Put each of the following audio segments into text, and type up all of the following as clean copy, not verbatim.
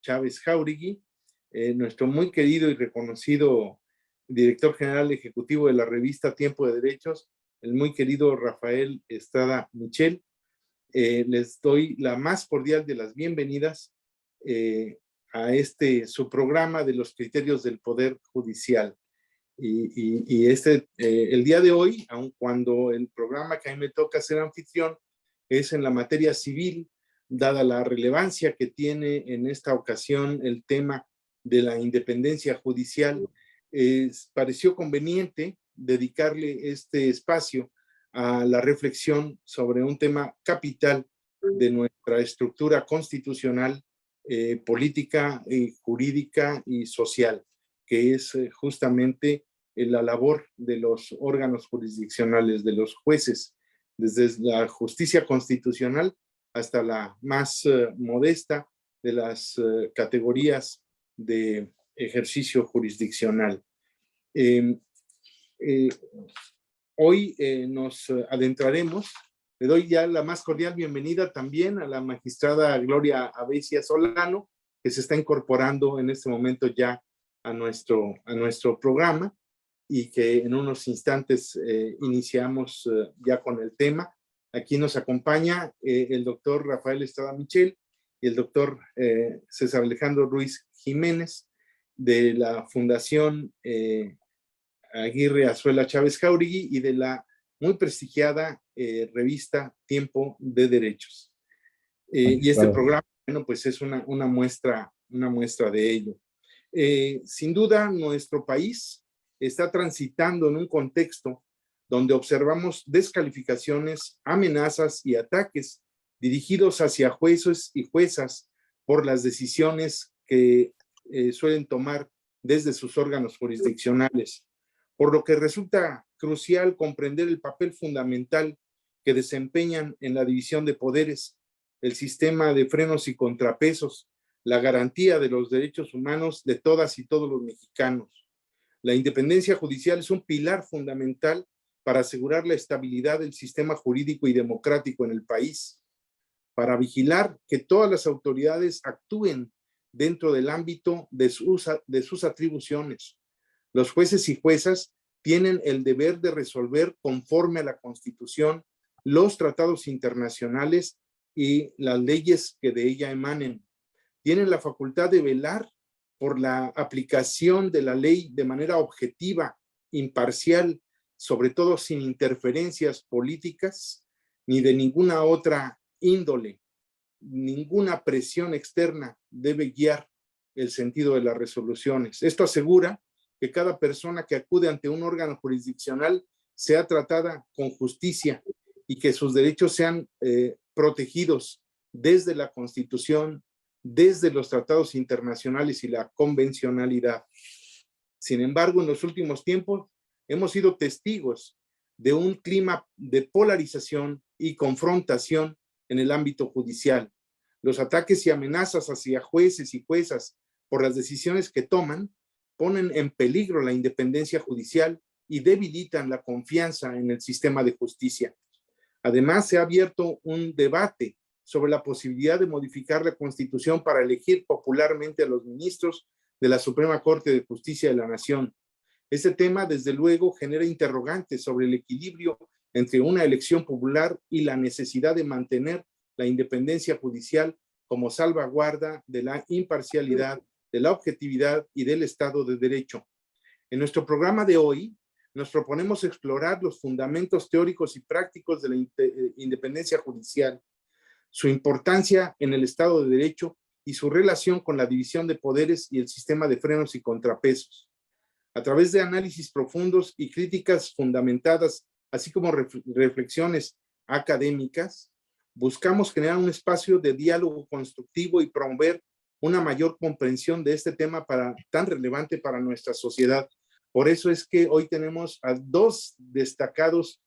Chávez Jauregui, nuestro muy querido y reconocido director general ejecutivo de la revista Tiempo de Derechos, el muy querido Rafael Estrada Michel. Les doy la más cordial de las bienvenidas a su programa de los criterios del Poder Judicial. El día de hoy, aun cuando el programa que a mí me toca ser anfitrión es en la materia civil, dada la relevancia que tiene en esta ocasión el tema de la independencia judicial, pareció conveniente dedicarle este espacio a la reflexión sobre un tema capital de nuestra estructura constitucional, política, jurídica y social, que es justamente la labor de los órganos jurisdiccionales, de los jueces, desde la justicia constitucional hasta la más modesta de las categorías de ejercicio jurisdiccional. Hoy nos adentraremos. Le doy ya la más cordial bienvenida también a la magistrada Gloria Abesia Solano, que se está incorporando en este momento ya a nuestro programa y que en unos instantes iniciamos ya con el tema. Aquí nos acompaña el doctor Rafael Estrada Michel y el doctor César Alejandro Ruiz Jiménez de la Fundación Aguirre Azuela Chávez Jauregui y de la muy prestigiada revista Tiempo de Derechos. Y este programa, bueno, pues es una muestra de ello. Sin duda, nuestro país está transitando en un contexto donde observamos descalificaciones, amenazas y ataques dirigidos hacia jueces y juezas por las decisiones que suelen tomar desde sus órganos jurisdiccionales, por lo que resulta crucial comprender el papel fundamental que desempeñan en la división de poderes, el sistema de frenos y contrapesos, la garantía de los derechos humanos de todas y todos los mexicanos. La independencia judicial es un pilar fundamental para asegurar la estabilidad del sistema jurídico y democrático en el país, para vigilar que todas las autoridades actúen dentro del ámbito de sus atribuciones. Los jueces y juezas tienen el deber de resolver conforme a la Constitución, los tratados internacionales y las leyes que de ella emanen. Tienen la facultad de velar por la aplicación de la ley de manera objetiva, imparcial, sobre todo sin interferencias políticas ni de ninguna otra índole. Ninguna presión externa debe guiar el sentido de las resoluciones. Esto asegura que cada persona que acude ante un órgano jurisdiccional sea tratada con justicia y que sus derechos sean protegidos desde la Constitución, desde los tratados internacionales y la convencionalidad. Sin embargo, en los últimos tiempos hemos sido testigos de un clima de polarización y confrontación en el ámbito judicial. Los ataques y amenazas hacia jueces y juezas por las decisiones que toman ponen en peligro la independencia judicial y debilitan la confianza en el sistema de justicia. Además, se ha abierto un debate sobre la posibilidad de modificar la Constitución para elegir popularmente a los ministros de la Suprema Corte de Justicia de la Nación. Este tema, desde luego, genera interrogantes sobre el equilibrio entre una elección popular y la necesidad de mantener la independencia judicial como salvaguarda de la imparcialidad, de la objetividad y del Estado de Derecho. En nuestro programa de hoy nos proponemos explorar los fundamentos teóricos y prácticos de la independencia judicial, su importancia en el Estado de Derecho y su relación con la división de poderes y el sistema de frenos y contrapesos. A través de análisis profundos y críticas fundamentadas, así como reflexiones académicas, buscamos generar un espacio de diálogo constructivo y promover una mayor comprensión de este tema tan relevante para nuestra sociedad. Por eso es que hoy tenemos a dos destacados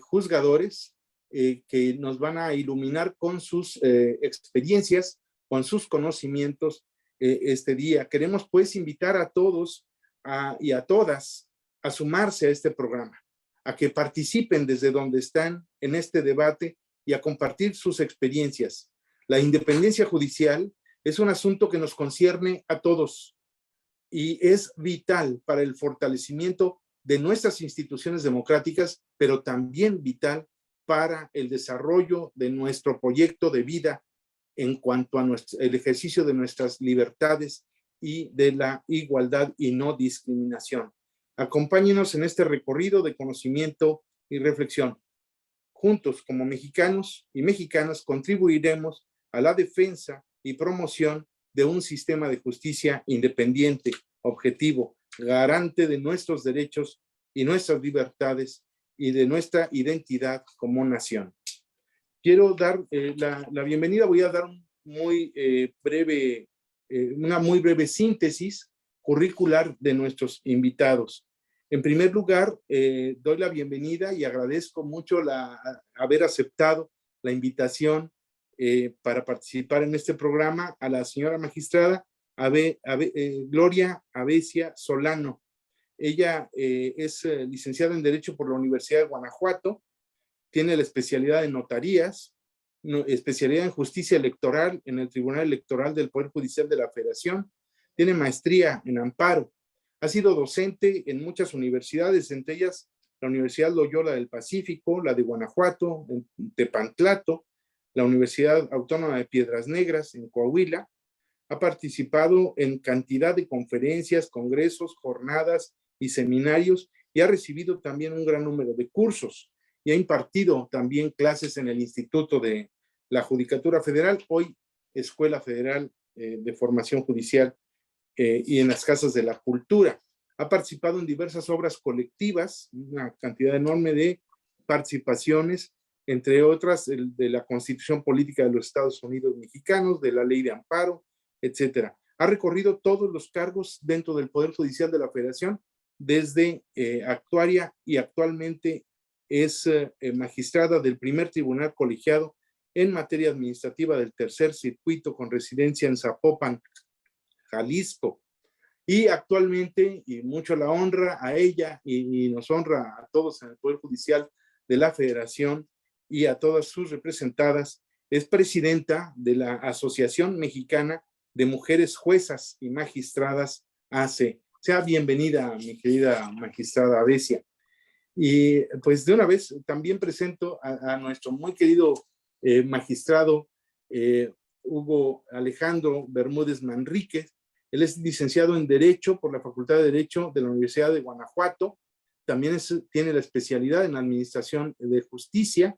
juzgadores que nos van a iluminar con sus experiencias, con sus conocimientos este día. Queremos pues invitar a todos y a todas a sumarse a este programa, a que participen desde donde están en este debate y a compartir sus experiencias. La independencia judicial Es un asunto que nos concierne a todos y es vital para el fortalecimiento de nuestras instituciones democráticas, pero también vital para el desarrollo de nuestro proyecto de vida en cuanto a el ejercicio de nuestras libertades y de la igualdad y no discriminación. Acompáñenos en este recorrido de conocimiento y reflexión. Juntos, como mexicanos y mexicanas, contribuiremos a la defensa y promoción de un sistema de justicia independiente, objetivo, garante de nuestros derechos y nuestras libertades y de nuestra identidad como nación. Quiero dar la bienvenida, voy a dar una muy breve síntesis curricular de nuestros invitados. En primer lugar, doy la bienvenida y agradezco mucho haber aceptado la invitación para participar en este programa a la señora magistrada Gloria Avesia Solano. Ella es licenciada en Derecho por la Universidad de Guanajuato, tiene la especialidad en notarías, especialidad en justicia electoral en el Tribunal Electoral del Poder Judicial de la Federación, tiene maestría en amparo, ha sido docente en muchas universidades, entre ellas la Universidad Loyola del Pacífico, la de Guanajuato, en Tepantlato, la Universidad Autónoma de Piedras Negras en Coahuila. Ha participado en cantidad de conferencias, congresos, jornadas y seminarios y ha recibido también un gran número de cursos y ha impartido también clases en el Instituto de la Judicatura Federal, hoy Escuela Federal de Formación Judicial y en las Casas de la Cultura. Ha participado en diversas obras colectivas, una cantidad enorme de participaciones, entre otras de la Constitución Política de los Estados Unidos Mexicanos, de la Ley de Amparo, etcétera. Ha recorrido todos los cargos dentro del Poder Judicial de la Federación, desde actuaria y actualmente es magistrada del primer tribunal colegiado en materia administrativa del tercer circuito con residencia en Zapopan, Jalisco. Y actualmente, y mucho la honra a ella y nos honra a todos en el Poder Judicial de la Federación y a todas sus representadas, es presidenta de la Asociación Mexicana de Mujeres Juezas y Magistradas, AC. Sea bienvenida, mi querida magistrada Avesia. Y pues de una vez también presento a nuestro muy querido magistrado Hugo Alejandro Bermúdez Manríquez. Él es licenciado en Derecho por la Facultad de Derecho de la Universidad de Guanajuato. También tiene la especialidad en Administración de Justicia,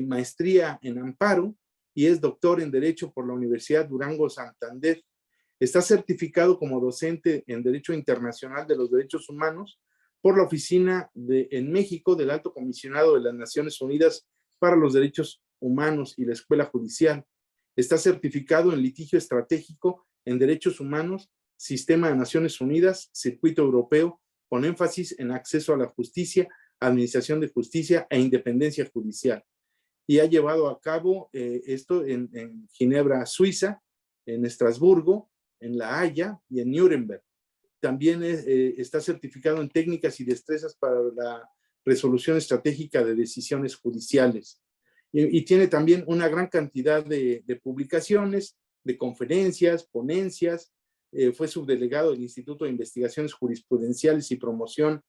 maestría en Amparo y es doctor en Derecho por la Universidad Durango Santander. Está certificado como docente en Derecho Internacional de los Derechos Humanos por la Oficina en México del Alto Comisionado de las Naciones Unidas para los Derechos Humanos y la Escuela Judicial. Está certificado en Litigio Estratégico en Derechos Humanos, Sistema de Naciones Unidas, Circuito Europeo, con énfasis en acceso a la justicia, administración de justicia e independencia judicial. Y ha llevado a cabo esto en Ginebra, Suiza, en Estrasburgo, en La Haya y en Nuremberg. También está certificado en técnicas y destrezas para la resolución estratégica de decisiones judiciales. Y tiene también una gran cantidad de publicaciones, de conferencias, ponencias. Fue subdelegado del Instituto de Investigaciones Jurisprudenciales y Promoción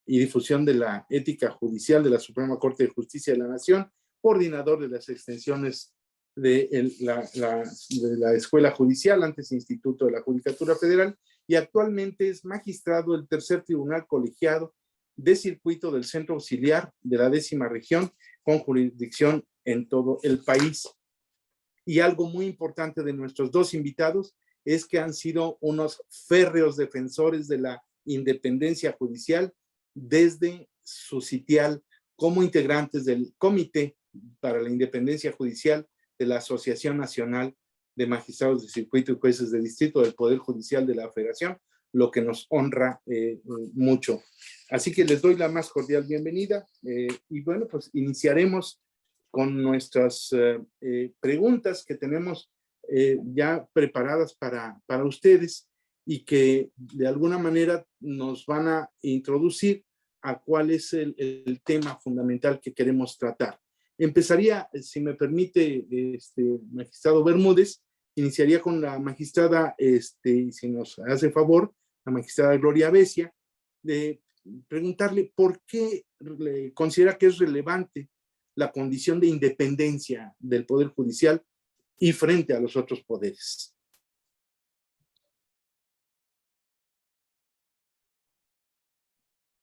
y Difusión de la Ética Judicial de la Suprema Corte de Justicia de la Nación, coordinador de las extensiones de la Escuela Judicial, antes Instituto de la Judicatura Federal, y actualmente es magistrado del tercer tribunal colegiado de circuito del Centro Auxiliar de la 10ª región, con jurisdicción en todo el país. Y algo muy importante de nuestros dos invitados es que han sido unos férreos defensores de la independencia judicial desde su sitial como integrantes del Comité para la Independencia Judicial de la Asociación Nacional de Magistrados de Circuito y Jueces de Distrito del Poder Judicial de la Federación, lo que nos honra mucho. Así que les doy la más cordial bienvenida y bueno, pues iniciaremos con nuestras preguntas que tenemos ya preparadas para ustedes y que de alguna manera nos van a introducir a cuál es el tema fundamental que queremos tratar. Empezaría, si me permite, magistrado Bermúdez, iniciaría con la magistrada, si nos hace favor, la magistrada Gloria Besia, de preguntarle por qué considera que es relevante la condición de independencia del Poder Judicial y frente a los otros poderes.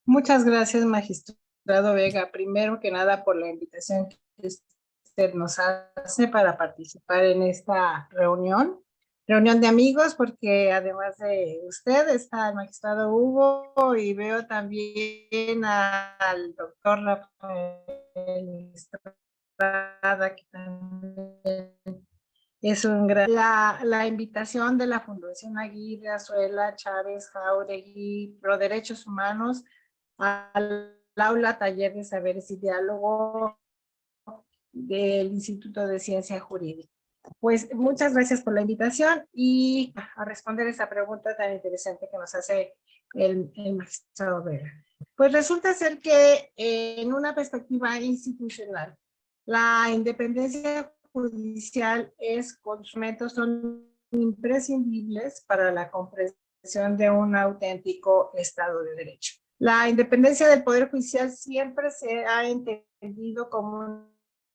Muchas gracias, magistrado Vega. Primero que nada, por la invitación que usted nos hace para participar en esta reunión de amigos, porque además de usted está el magistrado Hugo y veo también al doctor Rafael Estrada, que también es un gran... La invitación de la Fundación Aguirre, Azuela, Chávez, Jauregui, Pro Derechos Humanos, al aula taller de saberes y diálogo del Instituto de Ciencia Jurídica. Pues muchas gracias por la invitación y a responder esa pregunta tan interesante que nos hace el magistrado Vega. Pues resulta ser que en una perspectiva institucional, la independencia judicial son imprescindibles para la comprensión de un auténtico Estado de Derecho. La independencia del Poder Judicial siempre se ha entendido como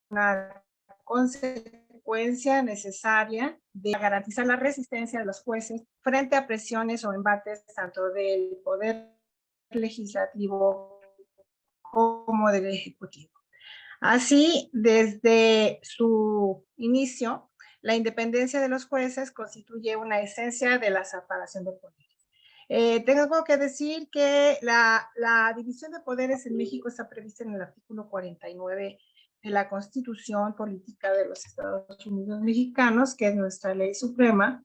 una consecuencia necesaria de garantizar la resistencia de los jueces frente a presiones o embates tanto del Poder Legislativo como del Ejecutivo. Así, desde su inicio, la independencia de los jueces constituye una esencia de la separación de poderes. Tengo que decir que la división de poderes en México está prevista en el artículo 49 de la Constitución Política de los Estados Unidos Mexicanos, que es nuestra ley suprema,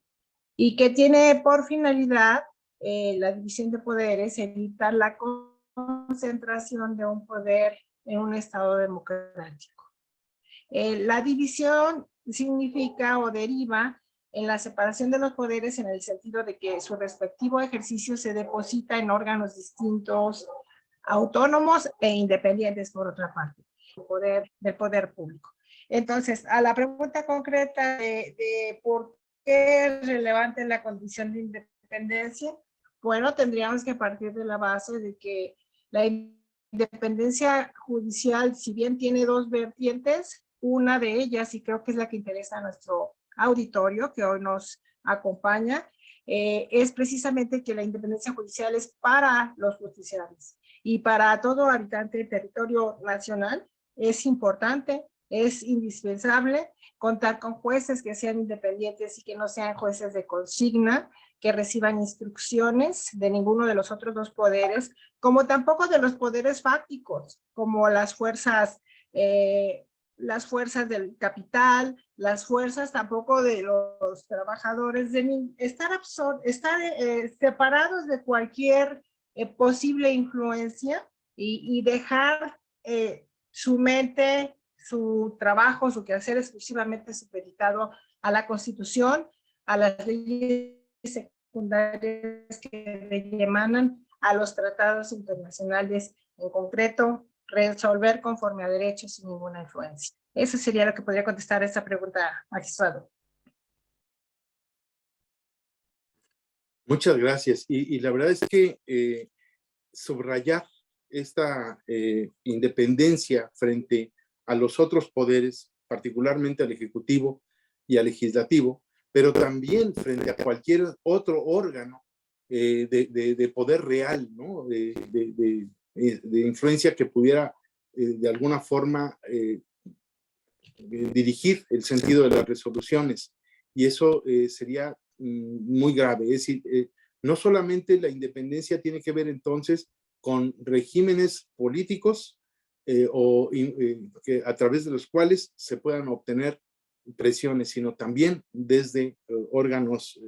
y que tiene por finalidad la división de poderes, evitar la concentración de un poder en un Estado democrático. La división significa o deriva en la separación de los poderes en el sentido de que su respectivo ejercicio se deposita en órganos distintos, autónomos e independientes, por otra parte, del poder público. Entonces, a la pregunta concreta de por qué es relevante la condición de independencia, bueno, tendríamos que partir de la base de que la independencia judicial, si bien tiene dos vertientes, una de ellas, y creo que es la que interesa a nuestro auditorio que hoy nos acompaña, es precisamente que la independencia judicial es para los justiciables y para todo habitante del territorio nacional. Es importante, es indispensable contar con jueces que sean independientes y que no sean jueces de consigna, que reciban instrucciones de ninguno de los otros dos poderes, como tampoco de los poderes fácticos, como las fuerzas del capital, las fuerzas tampoco de los trabajadores, de estar separados de cualquier posible influencia y dejar su mente, su trabajo, su quehacer exclusivamente supeditado a la Constitución, a las leyes secundarias que emanan, a los tratados internacionales, en concreto, resolver conforme a derecho sin ninguna influencia. Eso sería lo que podría contestar a esta pregunta, magistrado. Muchas gracias. Y la verdad es que subrayar esta independencia frente a los otros poderes, particularmente al Ejecutivo y al Legislativo, pero también frente a cualquier otro órgano de poder real, ¿no? de influencia que pudiera de alguna forma dirigir el sentido de las resoluciones. Y eso sería muy grave. Es decir, no solamente la independencia tiene que ver entonces con regímenes políticos que a través de los cuales se puedan obtener presiones, sino también desde órganos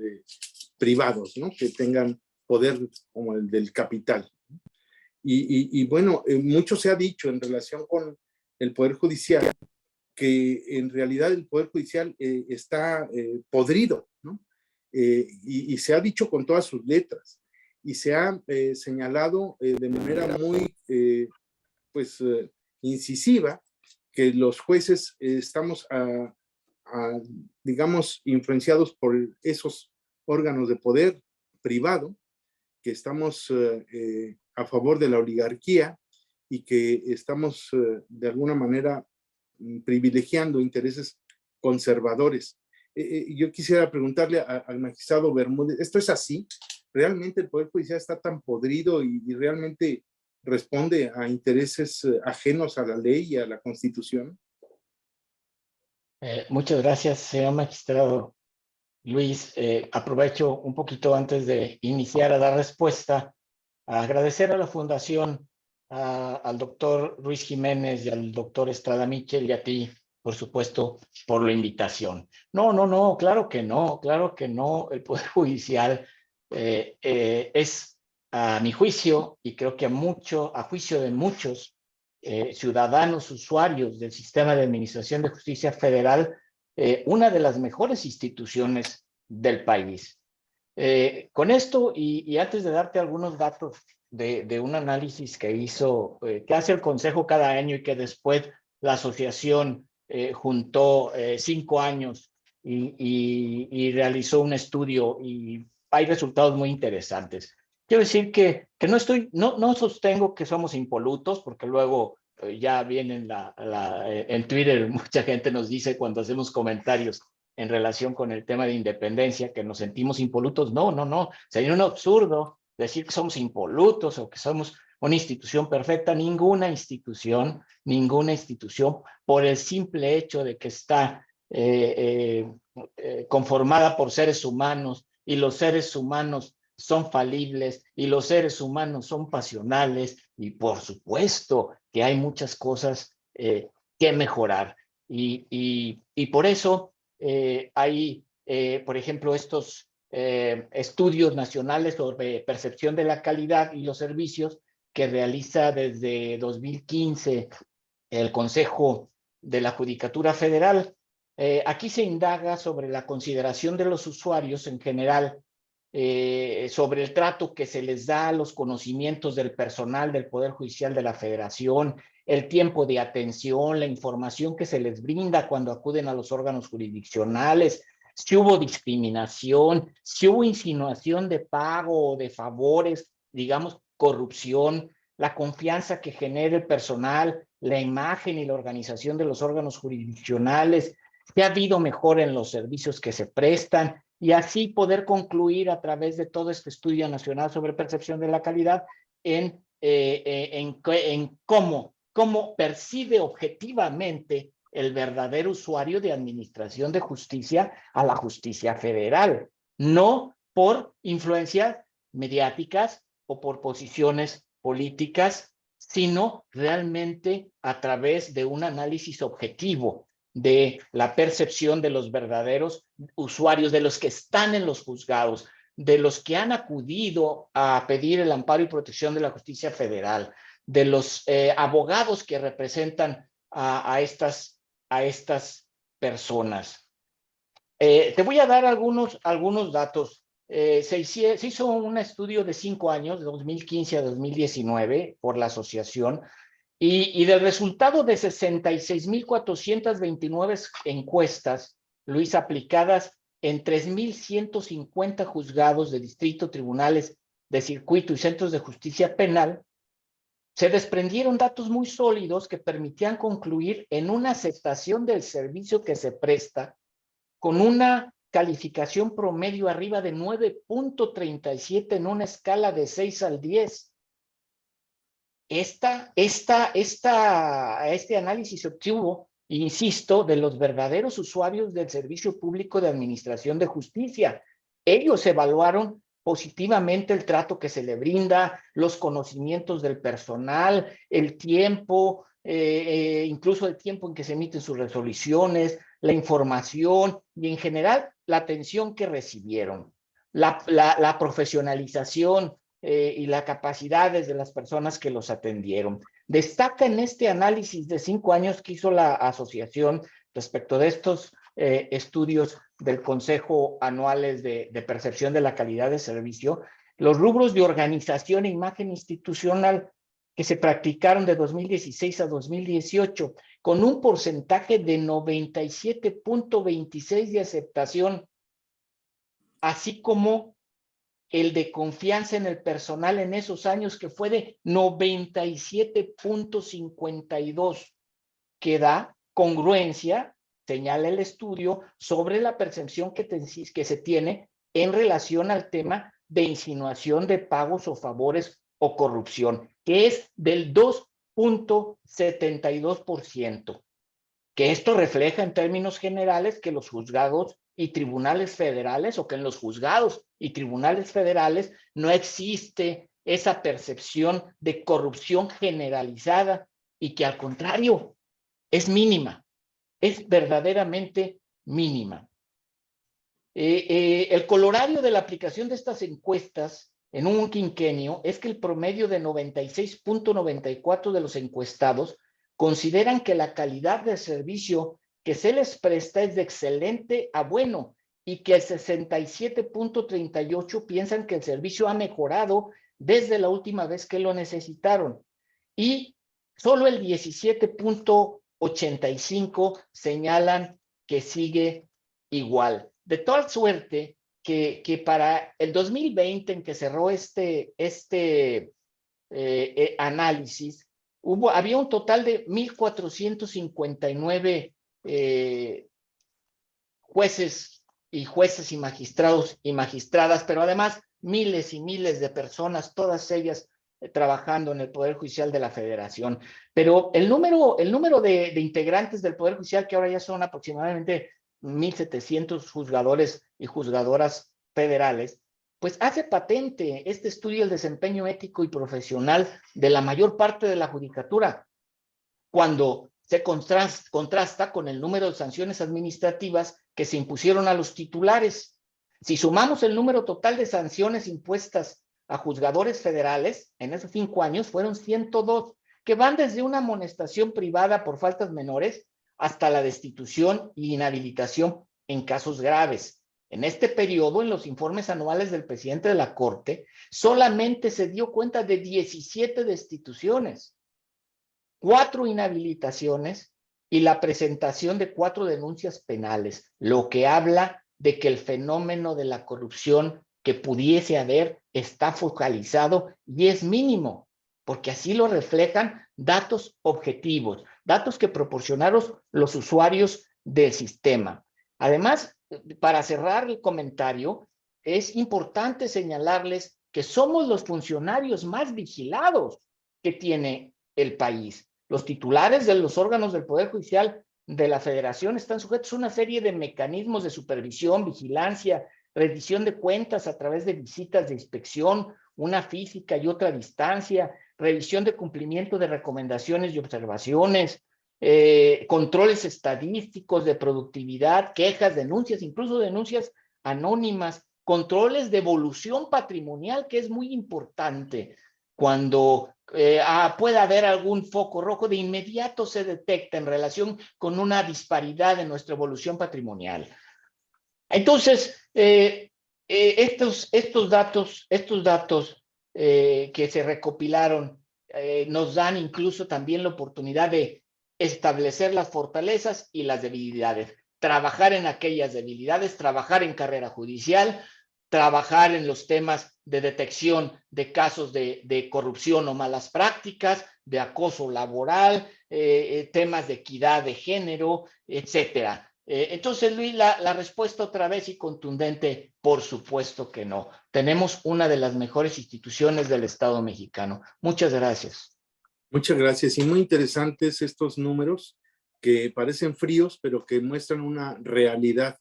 privados, ¿no? Que tengan poder como el del capital. Y bueno, mucho se ha dicho en relación con el Poder Judicial, que en realidad el Poder Judicial está podrido, ¿no? Y se ha dicho con todas sus letras, y se ha señalado de manera muy incisiva que los jueces estamos digamos, influenciados por esos órganos de poder privado, que estamos a favor de la oligarquía y que estamos de alguna manera privilegiando intereses conservadores. Yo quisiera preguntarle al magistrado Bermúdez, ¿esto es así? ¿Realmente el Poder Judicial está tan podrido y realmente responde a intereses ajenos a la ley y a la Constitución? Muchas gracias, señor magistrado Luis. Aprovecho un poquito antes de iniciar a dar respuesta, a agradecer a la Fundación, al doctor Ruiz Jiménez y al doctor Estrada Michel y a ti, por supuesto, por la invitación. No, claro que no. El Poder Judicial es, a mi juicio, y creo que a juicio de muchos ciudadanos usuarios del sistema de administración de justicia federal, una de las mejores instituciones del país. Con esto, y antes de darte algunos datos de un análisis que hace el Consejo cada año y que después la asociación juntó 5 años y realizó un estudio, y hay resultados muy interesantes. Quiero decir que no sostengo que somos impolutos, porque luego ya viene en Twitter, mucha gente nos dice cuando hacemos comentarios en relación con el tema de independencia que nos sentimos impolutos. No. Sería un absurdo decir que somos impolutos o que somos una institución perfecta. Ninguna institución, por el simple hecho de que está conformada por seres humanos, y los seres humanos son falibles, y los seres humanos son pasionales, y por supuesto que hay muchas cosas que mejorar. Y por eso hay, por ejemplo, estos estudios nacionales sobre percepción de la calidad y los servicios que realiza desde 2015 el Consejo de la Judicatura Federal. Aquí se indaga sobre la consideración de los usuarios en general, sobre el trato que se les da a los conocimientos del personal del Poder Judicial de la Federación, el tiempo de atención, la información que se les brinda cuando acuden a los órganos jurisdiccionales, si hubo discriminación, si hubo insinuación de pago o de favores, digamos, corrupción, la confianza que genera el personal, la imagen y la organización de los órganos jurisdiccionales, si ha habido mejora en los servicios que se prestan, y así poder concluir a través de todo este estudio nacional sobre percepción de la calidad en cómo percibe objetivamente el verdadero usuario de administración de justicia a la justicia federal, no por influencias mediáticas o por posiciones políticas, sino realmente a través de un análisis objetivo de la percepción de los verdaderos usuarios, de los que están en los juzgados, de los que han acudido a pedir el amparo y protección de la justicia federal, de los abogados que representan a estas personas. Te voy a dar algunos datos. Se hizo un estudio de 5 años, de 2015 a 2019, por la asociación, y del resultado de 66,429 encuestas, Luis, aplicadas en 3,150 juzgados de distrito, tribunales de circuito y centros de justicia penal, se desprendieron datos muy sólidos que permitían concluir en una aceptación del servicio que se presta con una calificación promedio arriba de 9.37 en una escala de 6 al 10. Este análisis se obtuvo, insisto, de los verdaderos usuarios del Servicio Público de Administración de Justicia. Ellos evaluaron positivamente el trato que se le brinda, los conocimientos del personal, el tiempo, incluso el tiempo en que se emiten sus resoluciones, la información y en general la atención que recibieron, la profesionalización y las capacidades de las personas que los atendieron. Destaca en este análisis de 5 años que hizo la asociación respecto de estos estudios del Consejo anuales de percepción de la calidad de servicio, los rubros de organización e imagen institucional que se practicaron de 2016 a 2018, con un porcentaje de 97.26 de aceptación, así como el de confianza en el personal en esos años, que fue de 97.52, que da congruencia, señala el estudio, sobre la percepción que se tiene en relación al tema de insinuación de pagos o favores o corrupción, que es del 2.72%, que esto refleja en términos generales que los juzgados y tribunales federales, o que en los juzgados y tribunales federales no existe esa percepción de corrupción generalizada, y que al contrario es mínima, es verdaderamente mínima. El colorario de la aplicación de estas encuestas en un quinquenio es que el promedio de 96.94 de los encuestados consideran que la calidad de servicio que se les presta es de excelente a bueno, y que el 67.38 piensan que el servicio ha mejorado desde la última vez que lo necesitaron, y solo el 17.85 señalan que sigue igual. De tal suerte que para el 2020, en que cerró este análisis, había un total de 1,459 jueces y magistrados y magistradas, pero además miles y miles de personas, todas ellas trabajando en el Poder Judicial de la Federación. Pero el número de integrantes del Poder Judicial, que ahora ya son aproximadamente 1,700 juzgadores y juzgadoras federales, pues hace patente este estudio del desempeño ético y profesional de la mayor parte de la judicatura, cuando se contrasta con el número de sanciones administrativas que se impusieron a los titulares. Si sumamos el número total de sanciones impuestas a juzgadores federales en esos 5 años, fueron 102, que van desde una amonestación privada por faltas menores hasta la destitución y inhabilitación en casos graves. En este periodo, en los informes anuales del presidente de la Corte, solamente se dio cuenta de 17 destituciones, 4 inhabilitaciones y la presentación de 4 denuncias penales, lo que habla de que el fenómeno de la corrupción que pudiese haber está focalizado y es mínimo, porque así lo reflejan datos objetivos, datos que proporcionaron los usuarios del sistema. Además, para cerrar el comentario, es importante señalarles que somos los funcionarios más vigilados que tiene el país. Los titulares de los órganos del Poder Judicial de la Federación están sujetos a una serie de mecanismos de supervisión, vigilancia, rendición de cuentas a través de visitas de inspección, una física y otra a distancia, revisión de cumplimiento de recomendaciones y observaciones, controles estadísticos de productividad, quejas, denuncias, incluso denuncias anónimas, controles de evolución patrimonial, que es muy importante. Cuando pueda haber algún foco rojo, de inmediato se detecta en relación con una disparidad en nuestra evolución patrimonial. Entonces, estos datos que se recopilaron nos dan incluso también la oportunidad de establecer las fortalezas y las debilidades, trabajar en aquellas debilidades, trabajar en carrera judicial, trabajar en los temas de detección de casos de corrupción o malas prácticas, de acoso laboral, temas de equidad de género, etcétera. Entonces, Luis, la respuesta otra vez y contundente, por supuesto que no. Tenemos una de las mejores instituciones del Estado mexicano. Muchas gracias. Muchas gracias. Y muy interesantes estos números que parecen fríos, pero que muestran una realidad,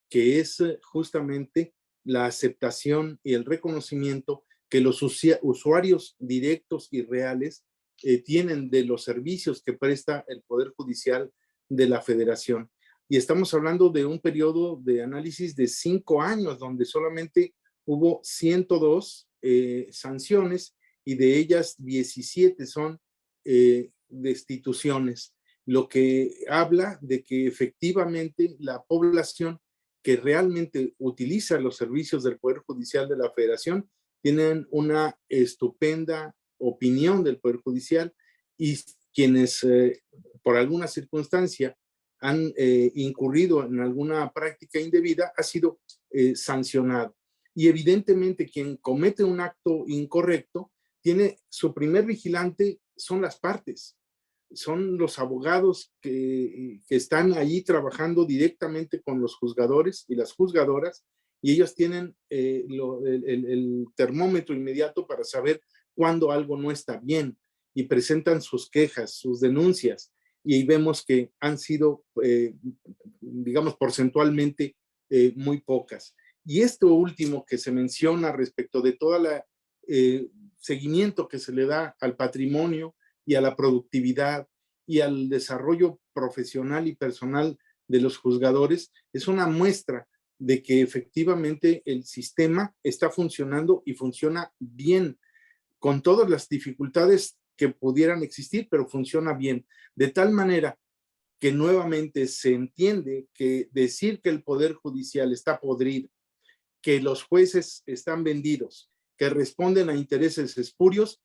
que es justamente la aceptación y el reconocimiento que los usuarios directos y reales tienen de los servicios que presta el Poder Judicial de la Federación. Y estamos hablando de un periodo de análisis de 5 años, donde solamente hubo 102 sanciones, y de ellas 17 son destituciones, lo que habla de que efectivamente la población que realmente utiliza los servicios del Poder Judicial de la Federación tienen una estupenda opinión del Poder Judicial, y quienes por alguna circunstancia han incurrido en alguna práctica indebida, ha sido sancionado. Y evidentemente quien comete un acto incorrecto, tiene su primer vigilante, son las partes, son los abogados que están allí trabajando directamente con los juzgadores y las juzgadoras, y ellos tienen el termómetro inmediato para saber cuando algo no está bien, y presentan sus quejas, sus denuncias, y ahí vemos que han sido, digamos, porcentualmente muy pocas. Y esto último que se menciona respecto de todo el seguimiento que se le da al patrimonio y a la productividad y al desarrollo profesional y personal de los juzgadores, es una muestra de que efectivamente el sistema está funcionando y funciona bien, con todas las dificultades que pudieran existir, pero funciona bien, de tal manera que nuevamente se entiende que decir que el Poder Judicial está podrido, que los jueces están vendidos, que responden a intereses espurios,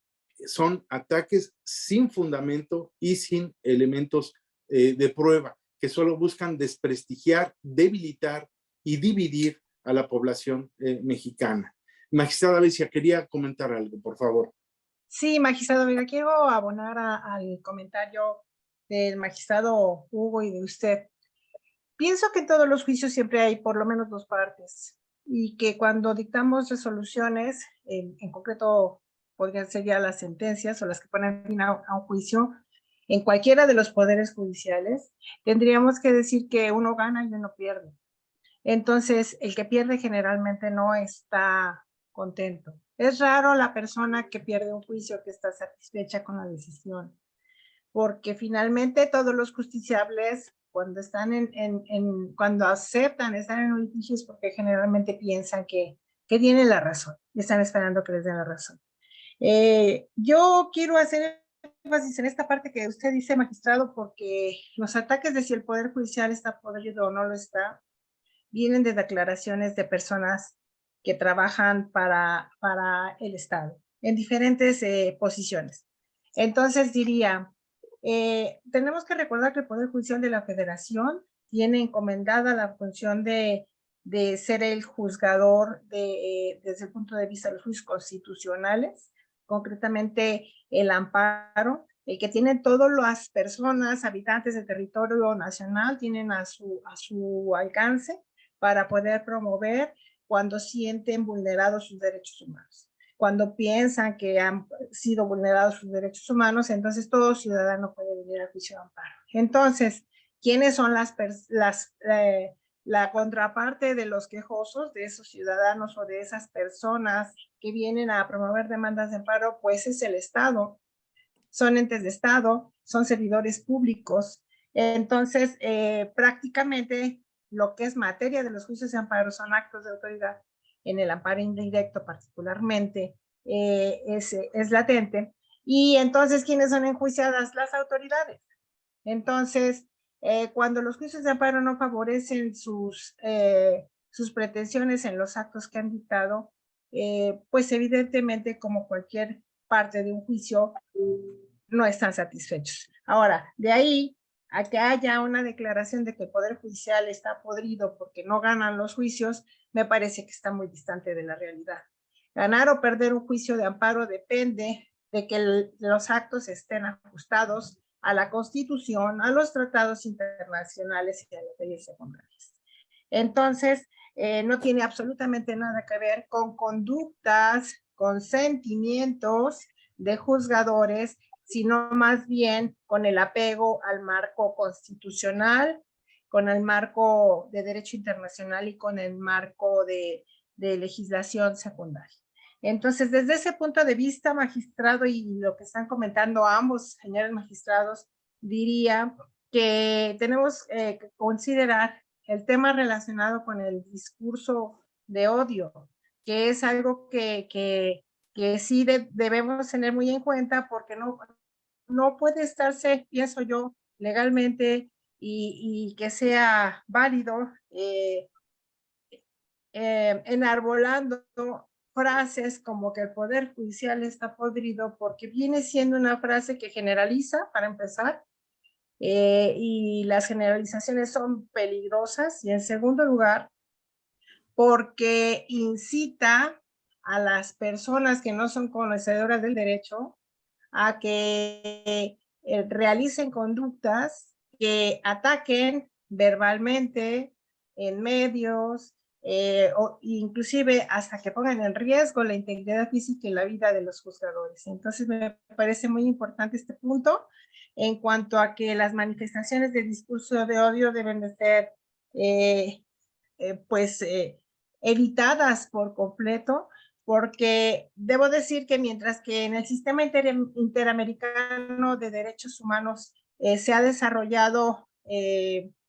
son ataques sin fundamento y sin elementos de prueba, que solo buscan desprestigiar, debilitar y dividir a la población mexicana. Magistrada Becia, quería comentar algo, por favor. Sí, magistrado, mira, quiero abonar al comentario del magistrado Hugo y de usted. Pienso que en todos los juicios siempre hay por lo menos dos partes, y que cuando dictamos resoluciones, en concreto podrían ser ya las sentencias o las que ponen fin a un juicio, en cualquiera de los poderes judiciales, tendríamos que decir que uno gana y uno pierde. Entonces, el que pierde generalmente no está contento. Es raro la persona que pierde un juicio que está satisfecha con la decisión, porque finalmente todos los justiciables, cuando están cuando aceptan estar en un litigio, es porque generalmente piensan que tienen la razón y están esperando que les den la razón. Yo quiero hacer énfasis en esta parte que usted dice, magistrado, porque los ataques de si el Poder Judicial está podrido o no lo está, vienen de declaraciones de personas que trabajan para el Estado en diferentes posiciones. Entonces diría, tenemos que recordar que el Poder Judicial de la Federación tiene encomendada la función de ser el juzgador desde el punto de vista de los juicios constitucionales, concretamente el amparo, el que tienen todas las personas, habitantes del territorio nacional, tienen a su alcance para poder promover cuando sienten vulnerados sus derechos humanos. Cuando piensan que han sido vulnerados sus derechos humanos, entonces todo ciudadano puede venir al juicio de amparo. Entonces, ¿quiénes son la contraparte de los quejosos, de esos ciudadanos o de esas personas que vienen a promover demandas de amparo? Pues es el Estado, son entes de Estado, son servidores públicos. Entonces, prácticamente lo que es materia de los juicios de amparo son actos de autoridad. En el amparo indirecto particularmente es latente. Y entonces, ¿quiénes son enjuiciadas? Las autoridades. Entonces, cuando los juicios de amparo no favorecen sus pretensiones en los actos que han dictado, pues evidentemente, como cualquier parte de un juicio, no están satisfechos. Ahora, de ahí a que haya una declaración de que el Poder Judicial está podrido porque no ganan los juicios, me parece que está muy distante de la realidad. Ganar o perder un juicio de amparo depende de que los actos estén ajustados a la Constitución, a los tratados internacionales y a las leyes secundarias. Entonces, no tiene absolutamente nada que ver con conductas, con sentimientos de juzgadores, sino más bien con el apego al marco constitucional, con el marco de derecho internacional y con el marco de legislación secundaria. Entonces, desde ese punto de vista, magistrado, y lo que están comentando ambos señores magistrados, diría que tenemos que considerar el tema relacionado con el discurso de odio, que es algo que sí debemos tener muy en cuenta, porque no puede estarse, pienso yo, legalmente y que sea válido enarbolando frases como que el Poder Judicial está podrido, porque viene siendo una frase que generaliza, para empezar, y las generalizaciones son peligrosas. Y en segundo lugar, porque incita a las personas que no son conocedoras del derecho a que realicen conductas que ataquen verbalmente en medios, o inclusive hasta que pongan en riesgo la integridad física y la vida de los juzgadores. Entonces me parece muy importante este punto en cuanto a que las manifestaciones de discurso de odio deben de ser evitadas por completo, porque debo decir que mientras que en el sistema interamericano de derechos humanos se ha desarrollado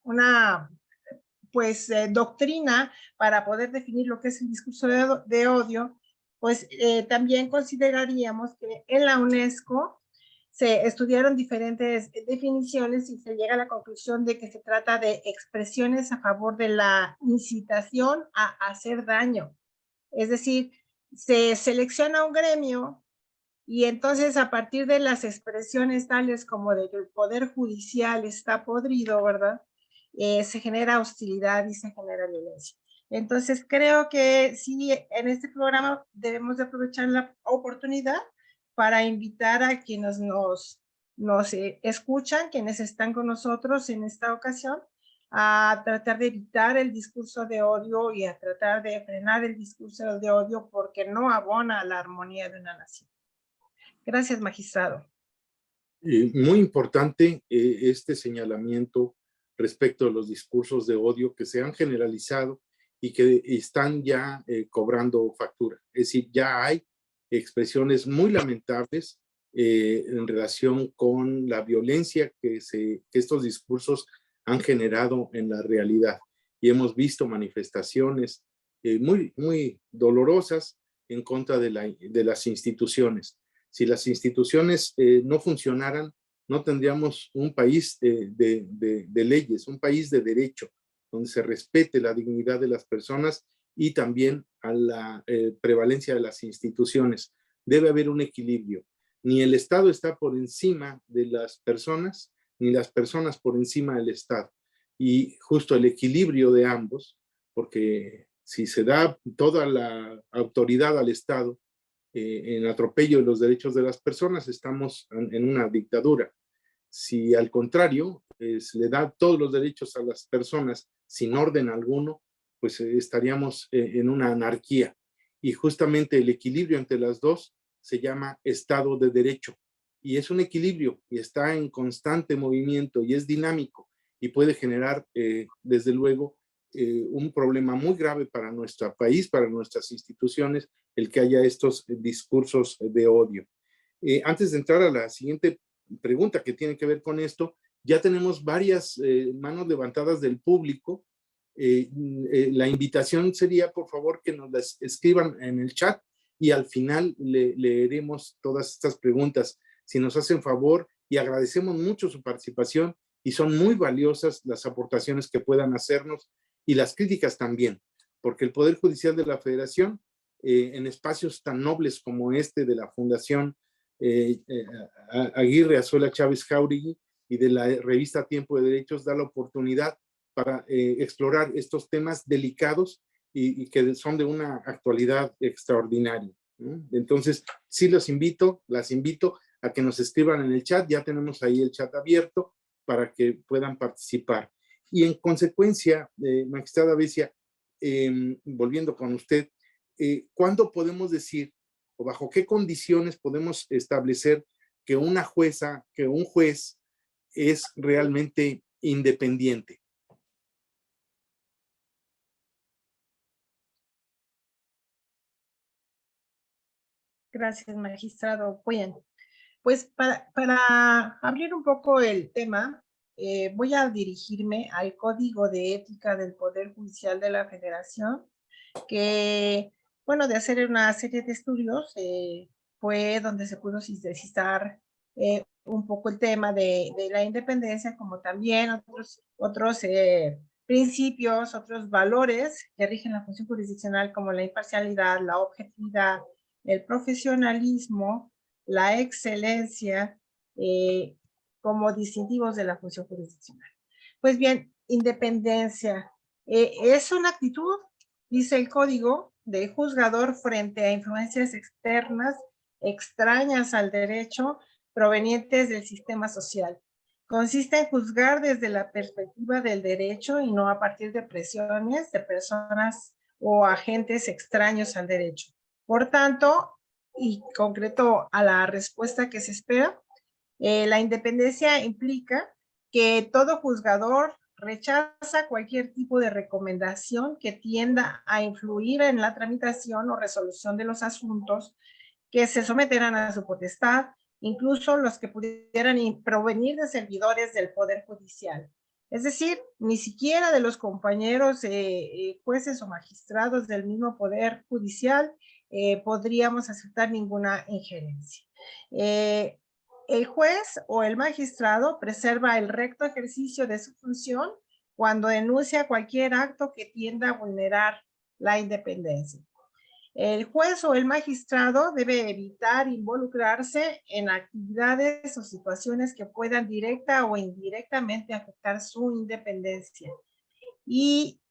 una doctrina para poder definir lo que es el discurso de odio, pues también consideraríamos que en la UNESCO se estudiaron diferentes definiciones y se llega a la conclusión de que se trata de expresiones a favor de la incitación a hacer daño. Es decir, se selecciona un gremio y entonces a partir de las expresiones tales como de que el poder judicial está podrido, ¿verdad? Se genera hostilidad y se genera violencia. Entonces creo que sí, en este programa debemos de aprovechar la oportunidad para invitar a quienes nos escuchan, quienes están con nosotros en esta ocasión, a tratar de evitar el discurso de odio y a tratar de frenar el discurso de odio porque no abona a la armonía de una nación. Gracias, magistrado. Muy importante este señalamiento respecto a los discursos de odio que se han generalizado y que están ya cobrando factura. Es decir, ya hay expresiones muy lamentables en relación con la violencia que estos discursos han generado en la realidad. Y hemos visto manifestaciones muy, muy dolorosas en contra de las instituciones. Si las instituciones no funcionaran, no tendríamos un país de leyes, un país de derecho, donde se respete la dignidad de las personas y también a la prevalencia de las instituciones. Debe haber un equilibrio. Ni el Estado está por encima de las personas, ni las personas por encima del Estado. Y justo el equilibrio de ambos, porque si se da toda la autoridad al Estado, en atropello de los derechos de las personas, estamos en una dictadura. Si al contrario, se le da todos los derechos a las personas sin orden alguno, pues estaríamos en una anarquía. Y justamente el equilibrio entre las dos se llama Estado de Derecho. Y es un equilibrio y está en constante movimiento y es dinámico y puede generar, desde luego, un problema muy grave para nuestro país, para nuestras instituciones, el que haya estos discursos de odio. Antes de entrar a la siguiente pregunta que tiene que ver con esto, ya tenemos varias manos levantadas del público. La invitación sería, por favor, que nos las escriban en el chat y al final leeremos todas estas preguntas. Si nos hacen favor, y agradecemos mucho su participación y son muy valiosas las aportaciones que puedan hacernos y las críticas también, porque el Poder Judicial de la Federación, en espacios tan nobles como este de la Fundación Aguirre Azuela Chávez Jauregui y de la revista Tiempo de Derechos, da la oportunidad para explorar estos temas delicados y que son de una actualidad extraordinaria, ¿no? Entonces, sí las invito a que nos escriban en el chat. Ya tenemos ahí el chat abierto para que puedan participar. Y en consecuencia, magistrada Becia, volviendo con usted, ¿cuándo podemos decir o bajo qué condiciones podemos establecer que una jueza, que un juez es realmente independiente? Gracias, magistrado. Bien, pues para abrir un poco el tema, voy a dirigirme al Código de Ética del Poder Judicial de la Federación, que, bueno, de hacer una serie de estudios, fue donde se pudo sintetizar un poco el tema de la independencia, como también otros principios, otros valores que rigen la función jurisdiccional, como la imparcialidad, la objetividad, el profesionalismo, la excelencia, como distintivos de la función jurisdiccional. Pues bien, independencia es una actitud, dice el código, del juzgador frente a influencias externas, extrañas al derecho, provenientes del sistema social. Consiste en juzgar desde la perspectiva del derecho y no a partir de presiones de personas o agentes extraños al derecho. Por tanto, y concreto a la respuesta que se espera, la independencia implica que todo juzgador rechaza cualquier tipo de recomendación que tienda a influir en la tramitación o resolución de los asuntos que se someterán a su potestad, incluso los que pudieran provenir de servidores del Poder Judicial. Es decir, ni siquiera de los compañeros jueces o magistrados del mismo Poder Judicial podríamos aceptar ninguna injerencia. El juez o el magistrado preserva el recto ejercicio de su función cuando denuncia cualquier acto que tienda a vulnerar la independencia. El juez o el magistrado debe evitar involucrarse en actividades o situaciones que puedan directa o indirectamente afectar su independencia. Y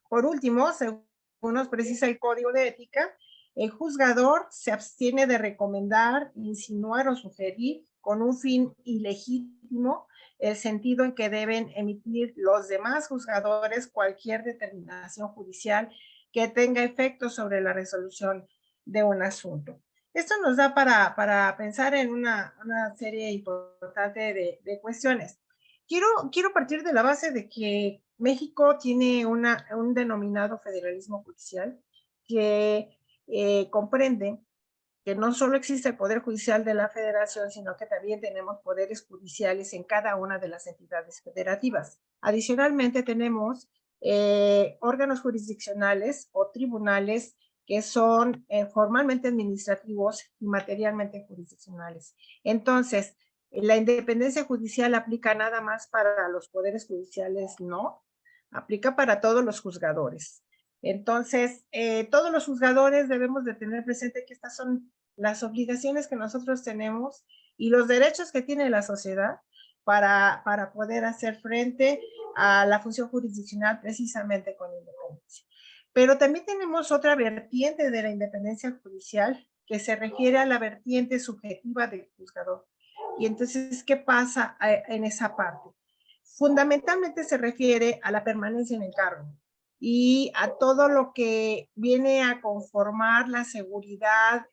por último, según nos precisa el Código de Ética, el juzgador se abstiene de recomendar, insinuar o sugerir con un fin ilegítimo el sentido en que deben emitir los demás juzgadores cualquier determinación judicial que tenga efecto sobre la resolución de un asunto. Esto nos da para pensar en una serie importante de cuestiones. Quiero partir de la base de que México tiene un denominado federalismo judicial que comprende que no solo existe el Poder Judicial de la Federación, sino que también tenemos poderes judiciales en cada una de las entidades federativas. Adicionalmente, tenemos órganos jurisdiccionales o tribunales que son formalmente administrativos y materialmente jurisdiccionales. Entonces, la independencia judicial aplica nada más para los poderes judiciales, no, aplica para todos los juzgadores. Entonces, todos los juzgadores debemos de tener presente que estas son las obligaciones que nosotros tenemos y los derechos que tiene la sociedad para poder hacer frente a la función jurisdiccional precisamente con independencia. Pero también tenemos otra vertiente de la independencia judicial que se refiere a la vertiente subjetiva del juzgador. Y entonces, ¿qué pasa en esa parte? Fundamentalmente se refiere a la permanencia en el cargo y a todo lo que viene a conformar la seguridad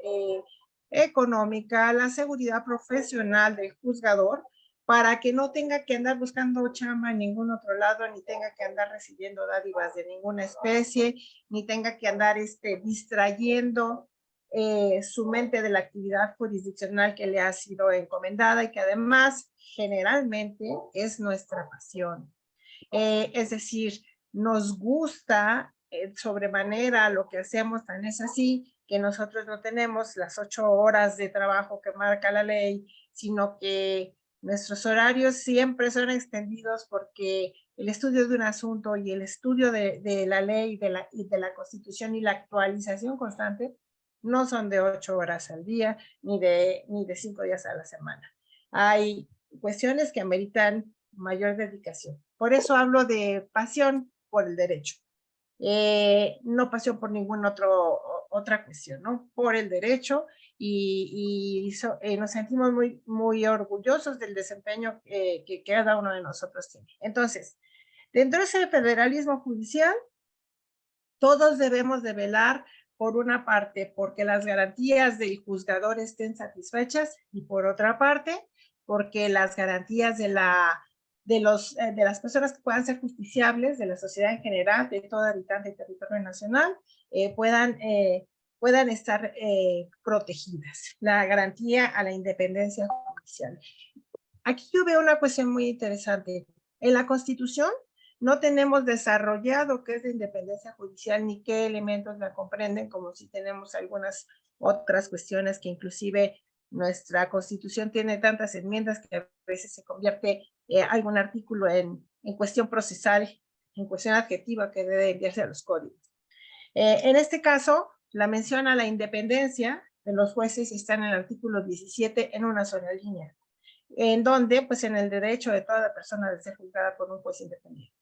económica, la seguridad profesional del juzgador, para que no tenga que andar buscando chamba en ningún otro lado, ni tenga que andar recibiendo dádivas de ninguna especie, ni tenga que andar distrayendo su mente de la actividad jurisdiccional que le ha sido encomendada y que además generalmente es nuestra pasión. Es decir, nos gusta sobremanera lo que hacemos, tan es así que nosotros no tenemos las 8 horas de trabajo que marca la ley, sino que nuestros horarios siempre son extendidos porque el estudio de un asunto y el estudio de la ley y de la Constitución y la actualización constante no son de 8 horas al día ni de 5 días a la semana. Hay cuestiones que ameritan mayor dedicación. Por eso hablo de pasión por el derecho. No pasión por ninguna otra cuestión, ¿no? Por el derecho y nos sentimos muy, muy orgullosos del desempeño que cada uno de nosotros tiene. Entonces, dentro de ese federalismo judicial, todos debemos de velar por una parte porque las garantías del juzgador estén satisfechas y por otra parte porque las garantías de las personas que puedan ser justiciables, de la sociedad en general, de todo habitante del territorio nacional, puedan estar protegidas. La garantía a la independencia judicial. Aquí yo veo una cuestión muy interesante. En la Constitución no tenemos desarrollado qué es la independencia judicial ni qué elementos la comprenden, como si tenemos algunas otras cuestiones que inclusive nuestra Constitución tiene tantas enmiendas que a veces se convierte algún artículo en cuestión procesal, en cuestión adjetiva que debe enviarse a los códigos. En este caso, la mención a la independencia de los jueces está en el artículo 17 en una sola línea. en donde, pues en el derecho de toda persona de ser juzgada por un juez independiente.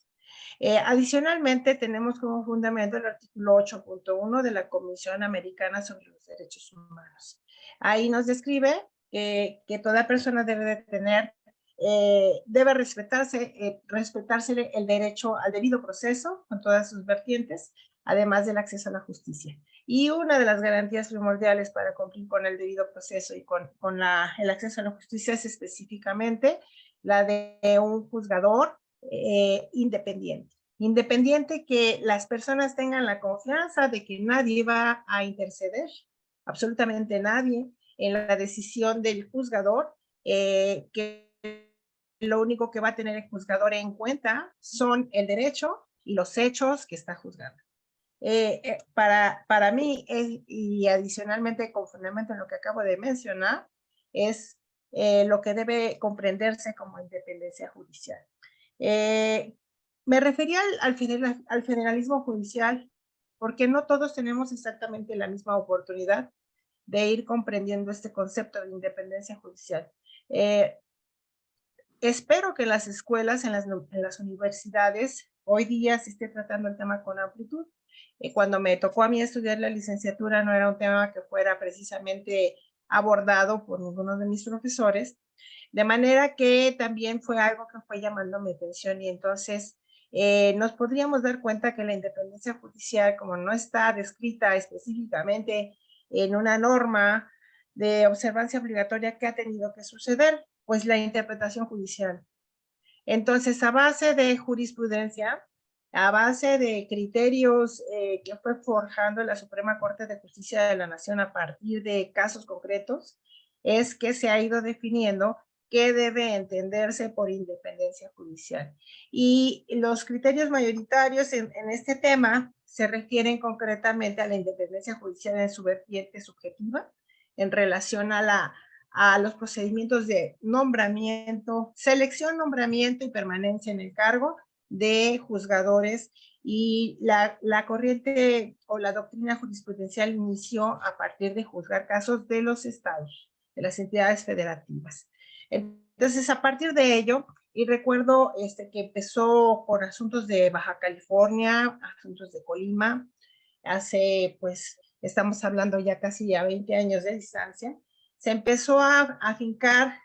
Adicionalmente, tenemos como fundamento el artículo 8.1 de la Comisión Americana sobre los Derechos Humanos. Ahí nos describe que toda persona debe de tener, debe respetársele el derecho al debido proceso con todas sus vertientes, además del acceso a la justicia. Y una de las garantías primordiales para cumplir con el debido proceso y con el acceso a la justicia es específicamente la de un juzgador independiente. Independiente, que las personas tengan la confianza de que nadie va a interceder, absolutamente nadie, en la decisión del juzgador, que lo único que va a tener el juzgador en cuenta son el derecho y los hechos que está juzgando. Para mí, y adicionalmente con fundamento en lo que acabo de mencionar, es lo que debe comprenderse como independencia judicial. Me refería al federalismo judicial porque no todos tenemos exactamente la misma oportunidad de ir comprendiendo este concepto de independencia judicial. Espero que en las escuelas, en las universidades, hoy día se esté tratando el tema con amplitud. Cuando me tocó a mí estudiar la licenciatura, no era un tema que fuera precisamente abordado por ninguno de mis profesores, de manera que también fue algo que fue llamando mi atención, y entonces nos podríamos dar cuenta que la independencia judicial, como no está descrita específicamente en una norma de observancia obligatoria, ¿qué ha tenido que suceder? Pues la interpretación judicial. Entonces, a base de jurisprudencia, a base de criterios que fue forjando la Suprema Corte de Justicia de la Nación a partir de casos concretos, es que se ha ido definiendo qué debe entenderse por independencia judicial. Y los criterios mayoritarios en este tema se refieren concretamente a la independencia judicial en su vertiente subjetiva, en relación a los procedimientos de nombramiento, selección, nombramiento y permanencia en el cargo de juzgadores, y la corriente o la doctrina jurisprudencial inició a partir de juzgar casos de los estados, de las entidades federativas. Entonces, a partir de ello, y recuerdo que empezó por asuntos de Baja California, asuntos de Colima, hace, pues, estamos hablando ya casi a 20 años de distancia, se empezó a afincar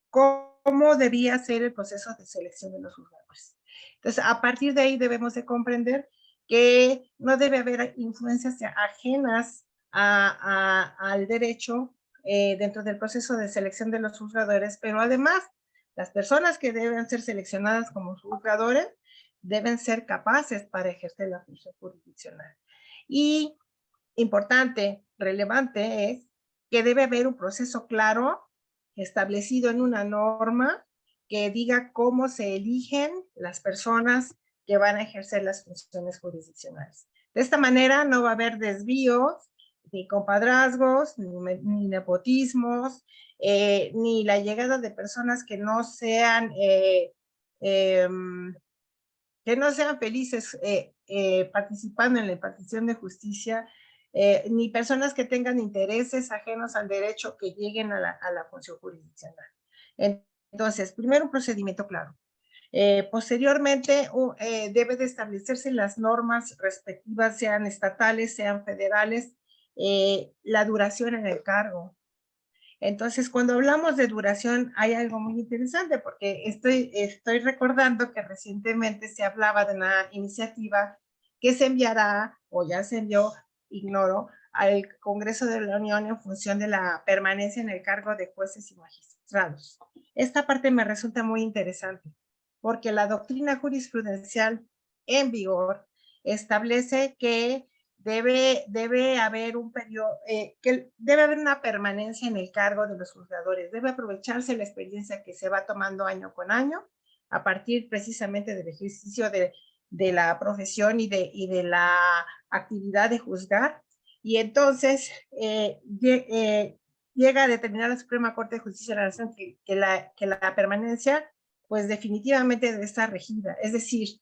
cómo debía ser el proceso de selección de los juzgadores. Entonces, a partir de ahí debemos de comprender que no debe haber influencias ajenas al derecho dentro del proceso de selección de los juzgadores, pero además las personas que deben ser seleccionadas como juzgadores deben ser capaces para ejercer la función jurisdiccional. Y importante, relevante, es que debe haber un proceso claro, establecido en una norma, que diga cómo se eligen las personas que van a ejercer las funciones jurisdiccionales. De esta manera no va a haber desvíos, ni compadrazgos, ni nepotismos, ni la llegada de personas que no sean felices participando en la impartición de justicia, ni personas que tengan intereses ajenos al derecho que lleguen a la función jurisdiccional. Entonces, primero un procedimiento claro. Posteriormente, debe de establecerse las normas respectivas, sean estatales, sean federales, la duración en el cargo. Entonces, cuando hablamos de duración, hay algo muy interesante, porque estoy recordando que recientemente se hablaba de una iniciativa que se enviará, o ya se envió, ignoro, al Congreso de la Unión en función de la permanencia en el cargo de jueces y magistrados. Esta parte me resulta muy interesante, porque la doctrina jurisprudencial en vigor establece que debe haber un periodo, que debe haber una permanencia en el cargo de los juzgadores, debe aprovecharse la experiencia que se va tomando año con año, a partir precisamente del ejercicio de la profesión y de la actividad de juzgar, y entonces llega a determinar la Suprema Corte de Justicia de la Nación que la permanencia, pues definitivamente debe estar regida. Es decir,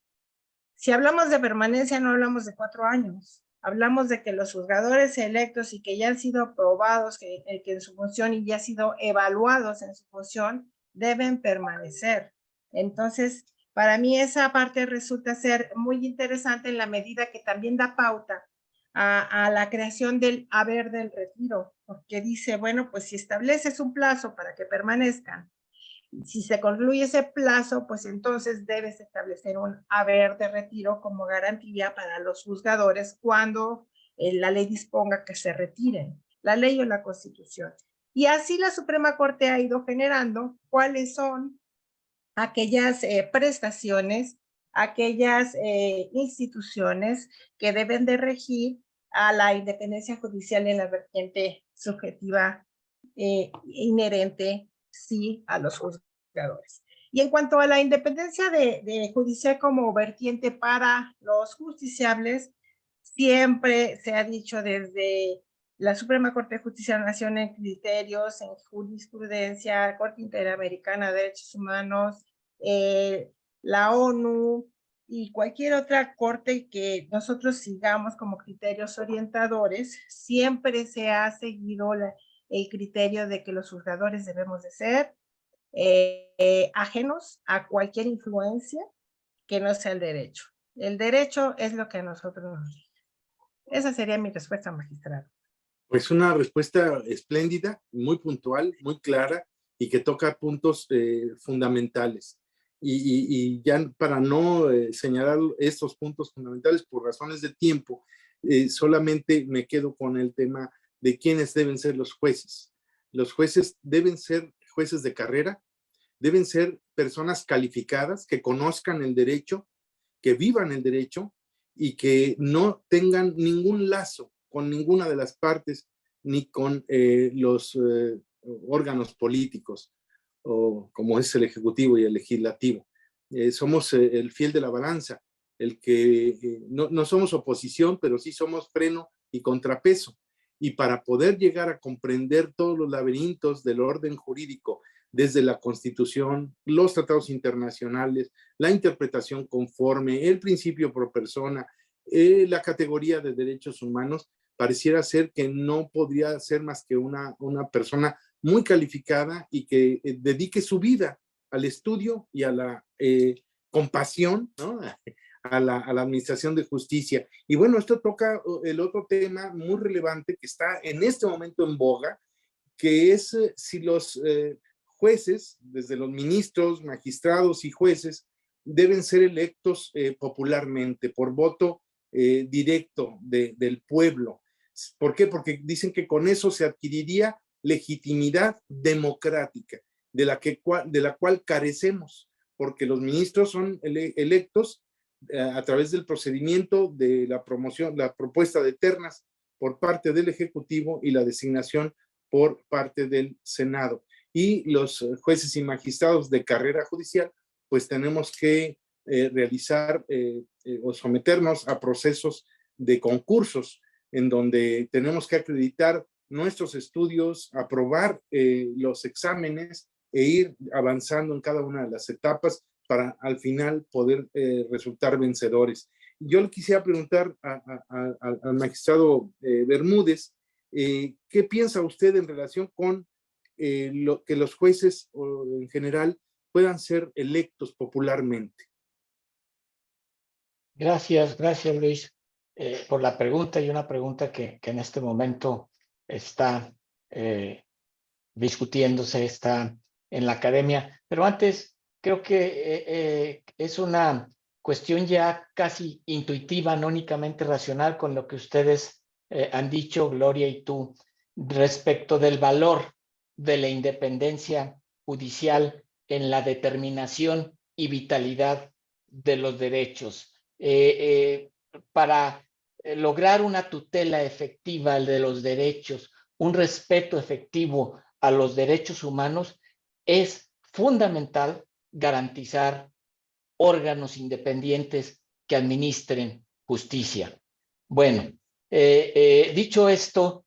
si hablamos de permanencia, no hablamos de 4 años. Hablamos de que los juzgadores electos y que ya han sido aprobados que en su función y ya han sido evaluados en su función, deben permanecer. Entonces, para mí esa parte resulta ser muy interesante en la medida que también da pauta a la creación del haber del retiro, porque dice, bueno, pues si estableces un plazo para que permanezcan, si se concluye ese plazo, pues entonces debes establecer un haber de retiro como garantía para los juzgadores cuando la ley disponga que se retiren, la ley o la Constitución. Y así la Suprema Corte ha ido generando cuáles son aquellas prestaciones, aquellas instituciones que deben de regir a la independencia judicial en la vertiente subjetiva inherente, sí, a los juzgadores. Y en cuanto a la independencia de judicial como vertiente para los justiciables, siempre se ha dicho desde la Suprema Corte de Justicia de la Nación en criterios, en jurisprudencia, Corte Interamericana de Derechos Humanos, la ONU y cualquier otra corte que nosotros sigamos como criterios orientadores, siempre se ha seguido el criterio de que los juzgadores debemos de ser ajenos a cualquier influencia que no sea el derecho. El derecho es lo que a nosotros nos rige. Esa sería mi respuesta, magistrado. Pues una respuesta espléndida, muy puntual, muy clara y que toca puntos fundamentales. Y ya para no señalar estos puntos fundamentales por razones de tiempo, solamente me quedo con el tema de quiénes deben ser los jueces. Los jueces deben ser jueces de carrera, deben ser personas calificadas que conozcan el derecho, que vivan el derecho y que no tengan ningún lazo con ninguna de las partes ni con los órganos políticos, o como es el Ejecutivo y el Legislativo. Somos el fiel de la balanza, el que no somos oposición, pero sí somos freno y contrapeso. Y para poder llegar a comprender todos los laberintos del orden jurídico, desde la Constitución, los tratados internacionales, la interpretación conforme, el principio pro persona, la categoría de derechos humanos, pareciera ser que no podría ser más que una persona muy calificada y que dedique su vida al estudio y a la compasión, ¿no? a la administración de justicia. Y bueno, esto toca el otro tema muy relevante que está en este momento en boga, que es si los jueces, desde los ministros, magistrados y jueces, deben ser electos popularmente por voto directo del pueblo. ¿Por qué? Porque dicen que con eso se adquiriría legitimidad democrática, de la cual carecemos, porque los ministros son electos a través del procedimiento de la promoción, la propuesta de ternas por parte del Ejecutivo y la designación por parte del Senado. Y los jueces y magistrados de carrera judicial, pues tenemos que realizar o someternos a procesos de concursos en donde tenemos que acreditar nuestros estudios, aprobar los exámenes e ir avanzando en cada una de las etapas para al final poder resultar vencedores. Yo le quisiera preguntar al magistrado Bermúdez, ¿qué piensa usted en relación con que los jueces en general puedan ser electos popularmente? Gracias Luis, por la pregunta, y una pregunta que en este momento está discutiéndose, está en la academia. Pero antes, creo que es una cuestión ya casi intuitiva, no únicamente racional, con lo que ustedes han dicho, Gloria y tú, respecto del valor de la independencia judicial en la determinación y vitalidad de los derechos. Para lograr una tutela efectiva de los derechos, un respeto efectivo a los derechos humanos, es fundamental garantizar órganos independientes que administren justicia. Bueno, dicho esto,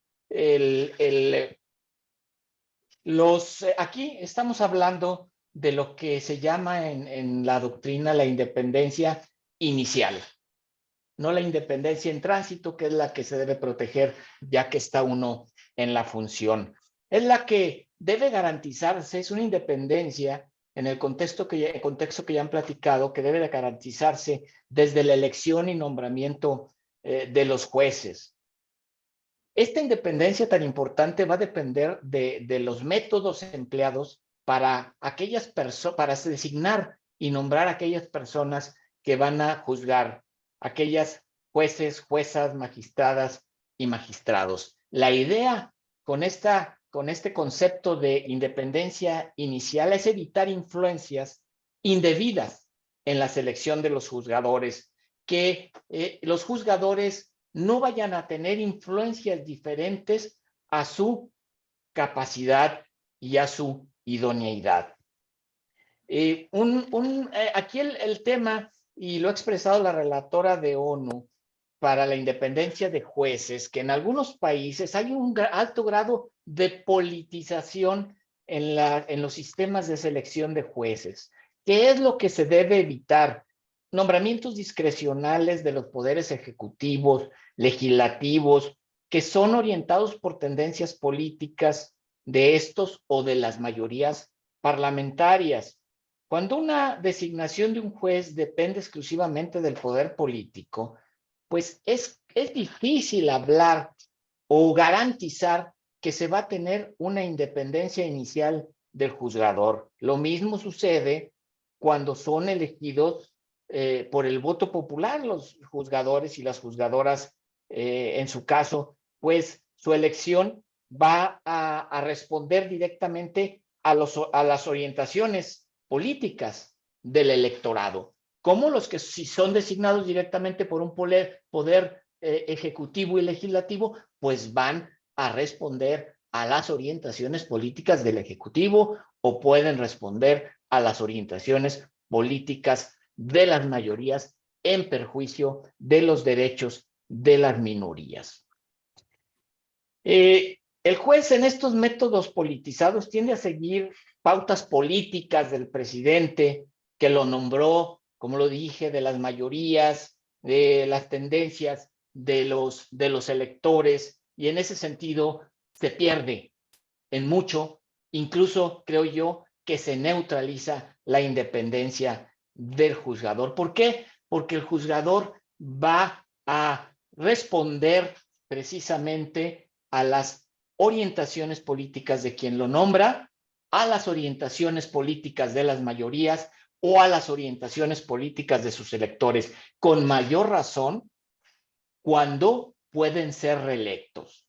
aquí estamos hablando de lo que se llama en la doctrina la independencia inicial, no la independencia en tránsito, que es la que se debe proteger ya que está uno en la función. Es la que debe garantizarse, es una independencia en el contexto que ya han platicado, que debe de garantizarse desde la elección y nombramiento de los jueces. Esta independencia tan importante va a depender de los métodos empleados para aquellas personas, para designar y nombrar a aquellas personas que van a juzgar, aquellas jueces, juezas, magistradas y magistrados. La idea con este concepto de independencia inicial es evitar influencias indebidas en la selección de los juzgadores, que los juzgadores no vayan a tener influencias diferentes a su capacidad y a su idoneidad. Aquí el tema, y lo ha expresado la relatora de ONU para la independencia de jueces, que en algunos países hay un alto grado de politización en los sistemas de selección de jueces. ¿Qué es lo que se debe evitar? Nombramientos discrecionales de los poderes ejecutivos, legislativos, que son orientados por tendencias políticas de estos o de las mayorías parlamentarias. Cuando una designación de un juez depende exclusivamente del poder político, pues es difícil hablar o garantizar que se va a tener una independencia inicial del juzgador. Lo mismo sucede cuando son elegidos por el voto popular los juzgadores y las juzgadoras, en su caso, pues su elección va a responder directamente a las orientaciones políticas del electorado, como los que si son designados directamente por un poder ejecutivo y legislativo, pues van a responder a las orientaciones políticas del ejecutivo o pueden responder a las orientaciones políticas de las mayorías en perjuicio de los derechos de las minorías. El juez en estos métodos politizados tiende a seguir pautas políticas del presidente que lo nombró, como lo dije, de las mayorías, de las tendencias de los electores, y en ese sentido se pierde en mucho, incluso creo yo que se neutraliza la independencia del juzgador. ¿Por qué? Porque el juzgador va a responder precisamente a las orientaciones políticas de quien lo nombra, a las orientaciones políticas de las mayorías o a las orientaciones políticas de sus electores, con mayor razón cuando pueden ser reelectos.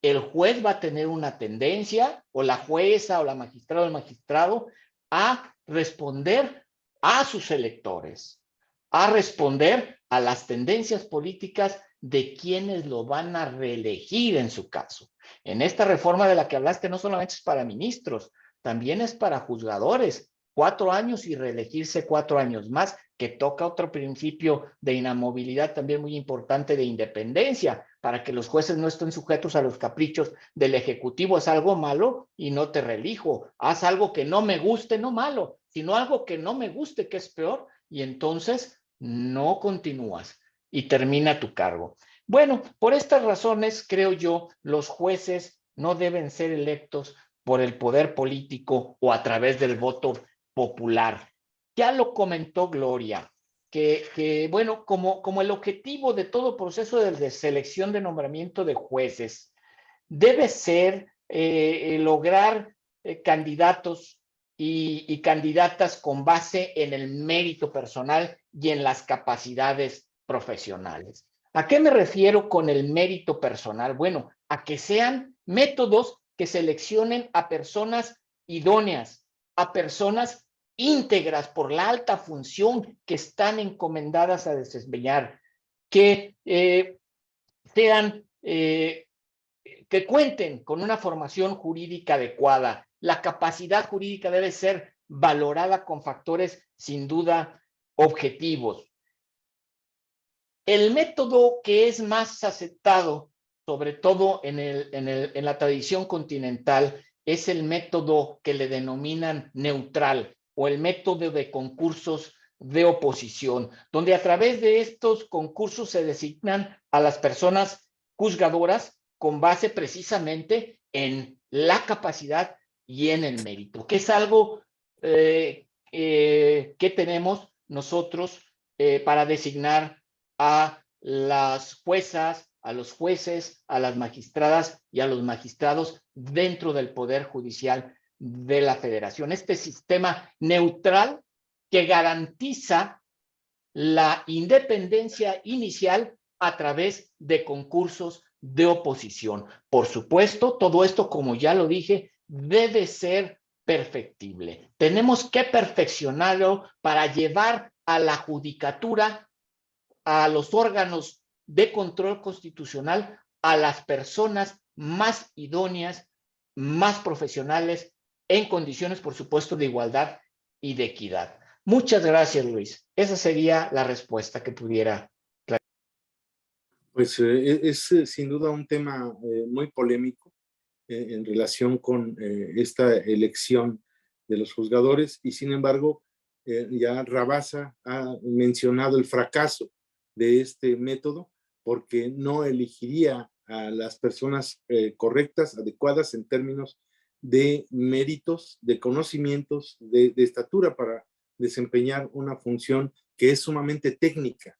El juez va a tener una tendencia, o la jueza, o la magistrada, o el magistrado, a responder a sus electores, a responder a las tendencias políticas de quienes lo van a reelegir en su caso. En esta reforma de la que hablaste no solamente es para ministros, también es para juzgadores, 4 años y reelegirse 4 años más, que toca otro principio de inamovilidad también muy importante, de independencia, para que los jueces no estén sujetos a los caprichos del ejecutivo. Es algo malo y no te reelijo. Haz algo que no me guste, no malo, sino algo que no me guste, que es peor, y entonces no continúas y termina tu cargo. Bueno, por estas razones, creo yo, los jueces no deben ser electos por el poder político o a través del voto popular. Ya lo comentó Gloria, que bueno, como el objetivo de todo proceso de selección de nombramiento de jueces debe ser lograr candidatos y candidatas con base en el mérito personal y en las capacidades profesionales. ¿A qué me refiero con el mérito personal? Bueno, a que sean métodos que seleccionen a personas idóneas, a personas íntegras por la alta función que están encomendadas a desempeñar, que que cuenten con una formación jurídica adecuada. La capacidad jurídica debe ser valorada con factores sin duda objetivos. El método que es más aceptado, sobre todo en la tradición continental, es el método que le denominan neutral, o el método de concursos de oposición, donde a través de estos concursos se designan a las personas juzgadoras con base precisamente en la capacidad y en el mérito, que es algo que tenemos nosotros para designar a las juezas, a los jueces, a las magistradas y a los magistrados dentro del Poder Judicial de la Federación. Este sistema neutral que garantiza la independencia inicial a través de concursos de oposición. Por supuesto, todo esto, como ya lo dije, debe ser perfectible. Tenemos que perfeccionarlo para llevar a la judicatura, a los órganos de control constitucional, a las personas más idóneas, más profesionales, en condiciones, por supuesto, de igualdad y de equidad. Muchas gracias, Luis. Esa sería la respuesta que pudiera. Pues es sin duda un tema muy polémico en relación con esta elección de los juzgadores y sin embargo ya Rabasa ha mencionado el fracaso de este método porque no elegiría a las personas correctas, adecuadas en términos de méritos, de conocimientos, de estatura para desempeñar una función que es sumamente técnica.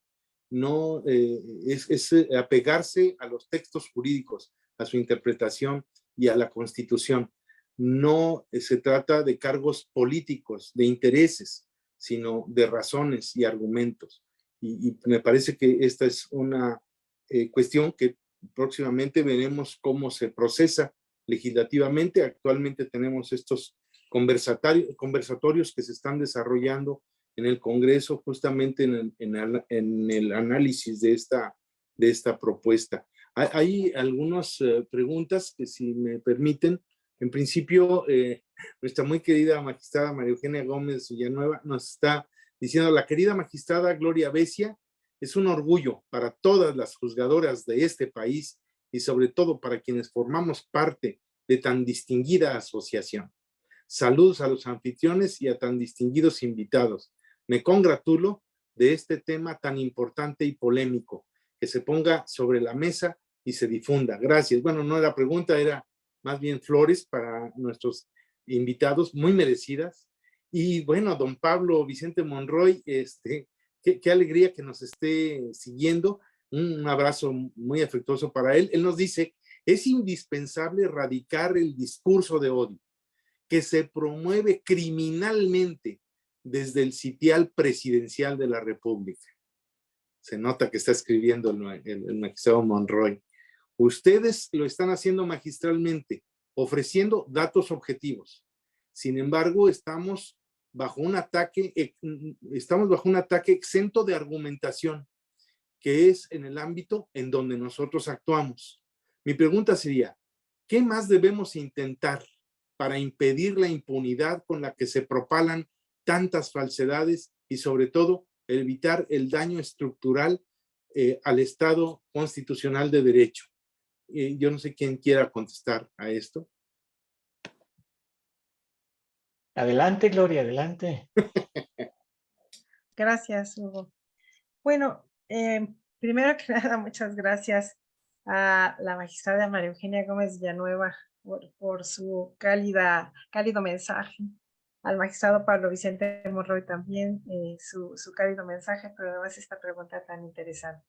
No es apegarse a los textos jurídicos, a su interpretación y a la Constitución. No se trata de cargos políticos, de intereses, sino de razones y argumentos. Y me parece que esta es una cuestión que próximamente veremos cómo se procesa legislativamente. Actualmente tenemos estos conversatorios que se están desarrollando en el Congreso justamente en el análisis de esta propuesta. Hay algunas preguntas que si me permiten. En principio, nuestra muy querida magistrada María Eugenia Gómez Villanueva nos está diciendo: la querida magistrada Gloria Besia es un orgullo para todas las juzgadoras de este país y sobre todo para quienes formamos parte de tan distinguida asociación. Saludos a los anfitriones y a tan distinguidos invitados. Me congratulo de este tema tan importante y polémico, que se ponga sobre la mesa y se difunda. Gracias. Bueno, no era pregunta, era más bien flores para nuestros invitados, muy merecidas. Y bueno, don Pablo Vicente Monroy, qué alegría que nos esté siguiendo. Un abrazo muy afectuoso para él. Él nos dice: es indispensable erradicar el discurso de odio que se promueve criminalmente desde el sitial presidencial de la República. Se nota que está escribiendo el magistrado Monroy. Ustedes lo están haciendo magistralmente, ofreciendo datos objetivos. Sin embargo, estamos bajo un ataque exento de argumentación, que es en el ámbito en donde nosotros actuamos. Mi pregunta sería: ¿qué más debemos intentar para impedir la impunidad con la que se propalan tantas falsedades y sobre todo evitar el daño estructural al Estado constitucional de derecho? Yo no sé quién quiera contestar a esto. Adelante, Gloria, adelante. Gracias, Hugo. Bueno, primero que nada, muchas gracias a la magistrada María Eugenia Gómez Villanueva por su cálido mensaje. Al magistrado Pablo Vicente Monroy también su cálido mensaje, pero además esta pregunta tan interesante.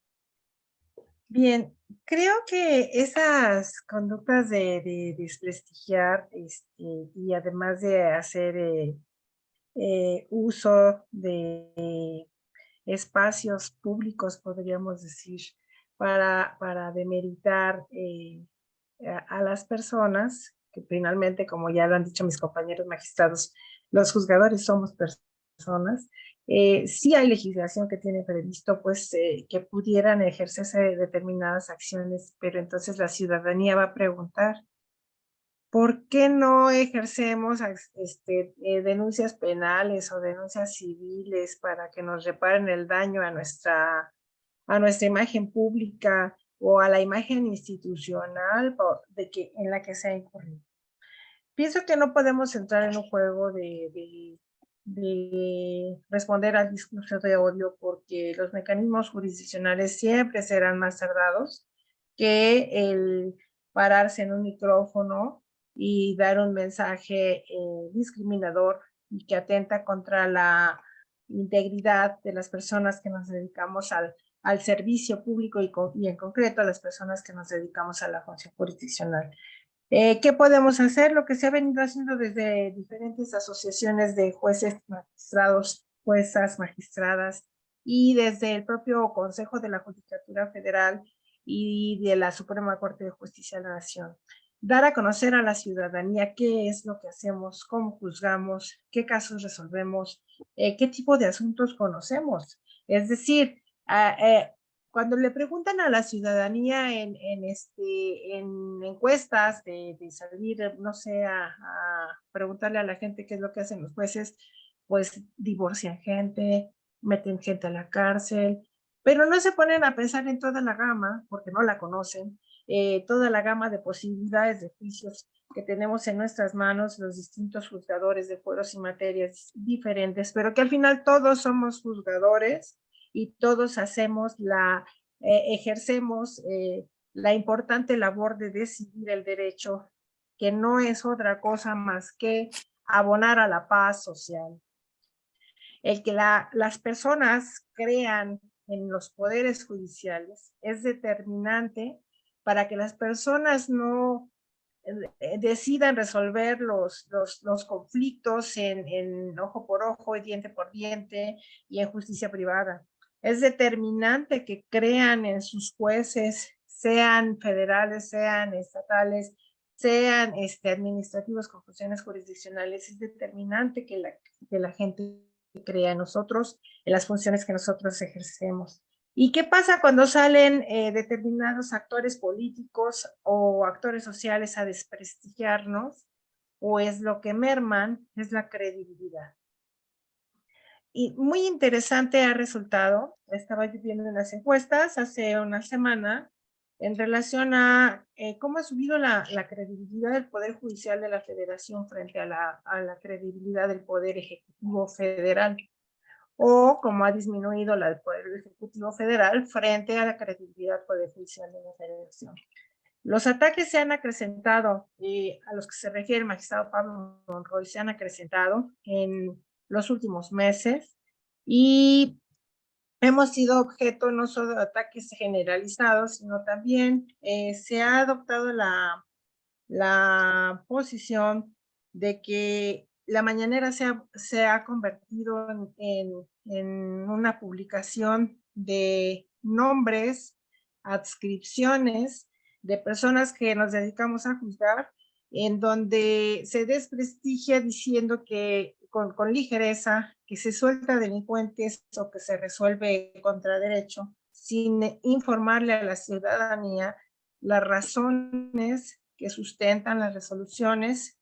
Bien, creo que esas conductas de desprestigiar y además de hacer uso de espacios públicos, podríamos decir, para demeritar a las personas, que finalmente, como ya lo han dicho mis compañeros magistrados, los juzgadores somos personas. Sí hay legislación que tiene previsto pues que pudieran ejercerse determinadas acciones, pero entonces la ciudadanía va a preguntar: ¿por qué no ejercemos denuncias penales o denuncias civiles para que nos reparen el daño a nuestra imagen pública o a la imagen institucional en la que se ha incurrido? Pienso que no podemos entrar en un juego de responder al discurso de odio, porque los mecanismos jurisdiccionales siempre serán más tardados que el pararse en un micrófono y dar un mensaje discriminador y que atenta contra la integridad de las personas que nos dedicamos al servicio público y en concreto a las personas que nos dedicamos a la función jurisdiccional. ¿Qué podemos hacer? Lo que se ha venido haciendo desde diferentes asociaciones de jueces, magistrados, juezas, magistradas, y desde el propio Consejo de la Judicatura Federal y de la Suprema Corte de Justicia de la Nación. Dar a conocer a la ciudadanía qué es lo que hacemos, cómo juzgamos, qué casos resolvemos, qué tipo de asuntos conocemos. Es decir, cuando le preguntan a la ciudadanía en encuestas de salir, no sé, a preguntarle a la gente qué es lo que hacen los jueces, pues divorcian gente, meten gente a la cárcel, pero no se ponen a pensar en toda la gama, porque no la conocen, toda la gama de posibilidades de juicios que tenemos en nuestras manos, los distintos juzgadores de fueros y materias diferentes, pero que al final todos somos juzgadores y todos hacemos ejercemos la importante labor de decidir el derecho, que no es otra cosa más que abonar a la paz social. El que las personas crean en los poderes judiciales es determinante para que las personas no decidan resolver los conflictos en ojo por ojo y diente por diente y en justicia privada. Es determinante que crean en sus jueces, sean federales, sean estatales, sean administrativos con funciones jurisdiccionales. Es determinante que la gente crea en nosotros, en las funciones que nosotros ejercemos. ¿Y qué pasa cuando salen determinados actores políticos o actores sociales a desprestigiarnos? Pues lo que merman es la credibilidad. Y muy interesante ha resultado, estaba yo viendo unas encuestas hace una semana en relación a cómo ha subido la credibilidad del Poder Judicial de la Federación frente a la credibilidad del Poder Ejecutivo Federal, o como ha disminuido la del Poder Ejecutivo Federal frente a la credibilidad del Poder Judicial de la Federación. Los ataques se han acrecentado, a los que se refiere el magistrado Pablo Monroy, se han acrecentado en los últimos meses y hemos sido objeto no solo de ataques generalizados, sino también se ha adoptado la posición de que la mañanera se ha convertido en una publicación de nombres, adscripciones de personas que nos dedicamos a juzgar, en donde se desprestigia diciendo que con ligereza que se suelta delincuentes o que se resuelve contra derecho, sin informarle a la ciudadanía las razones que sustentan las resoluciones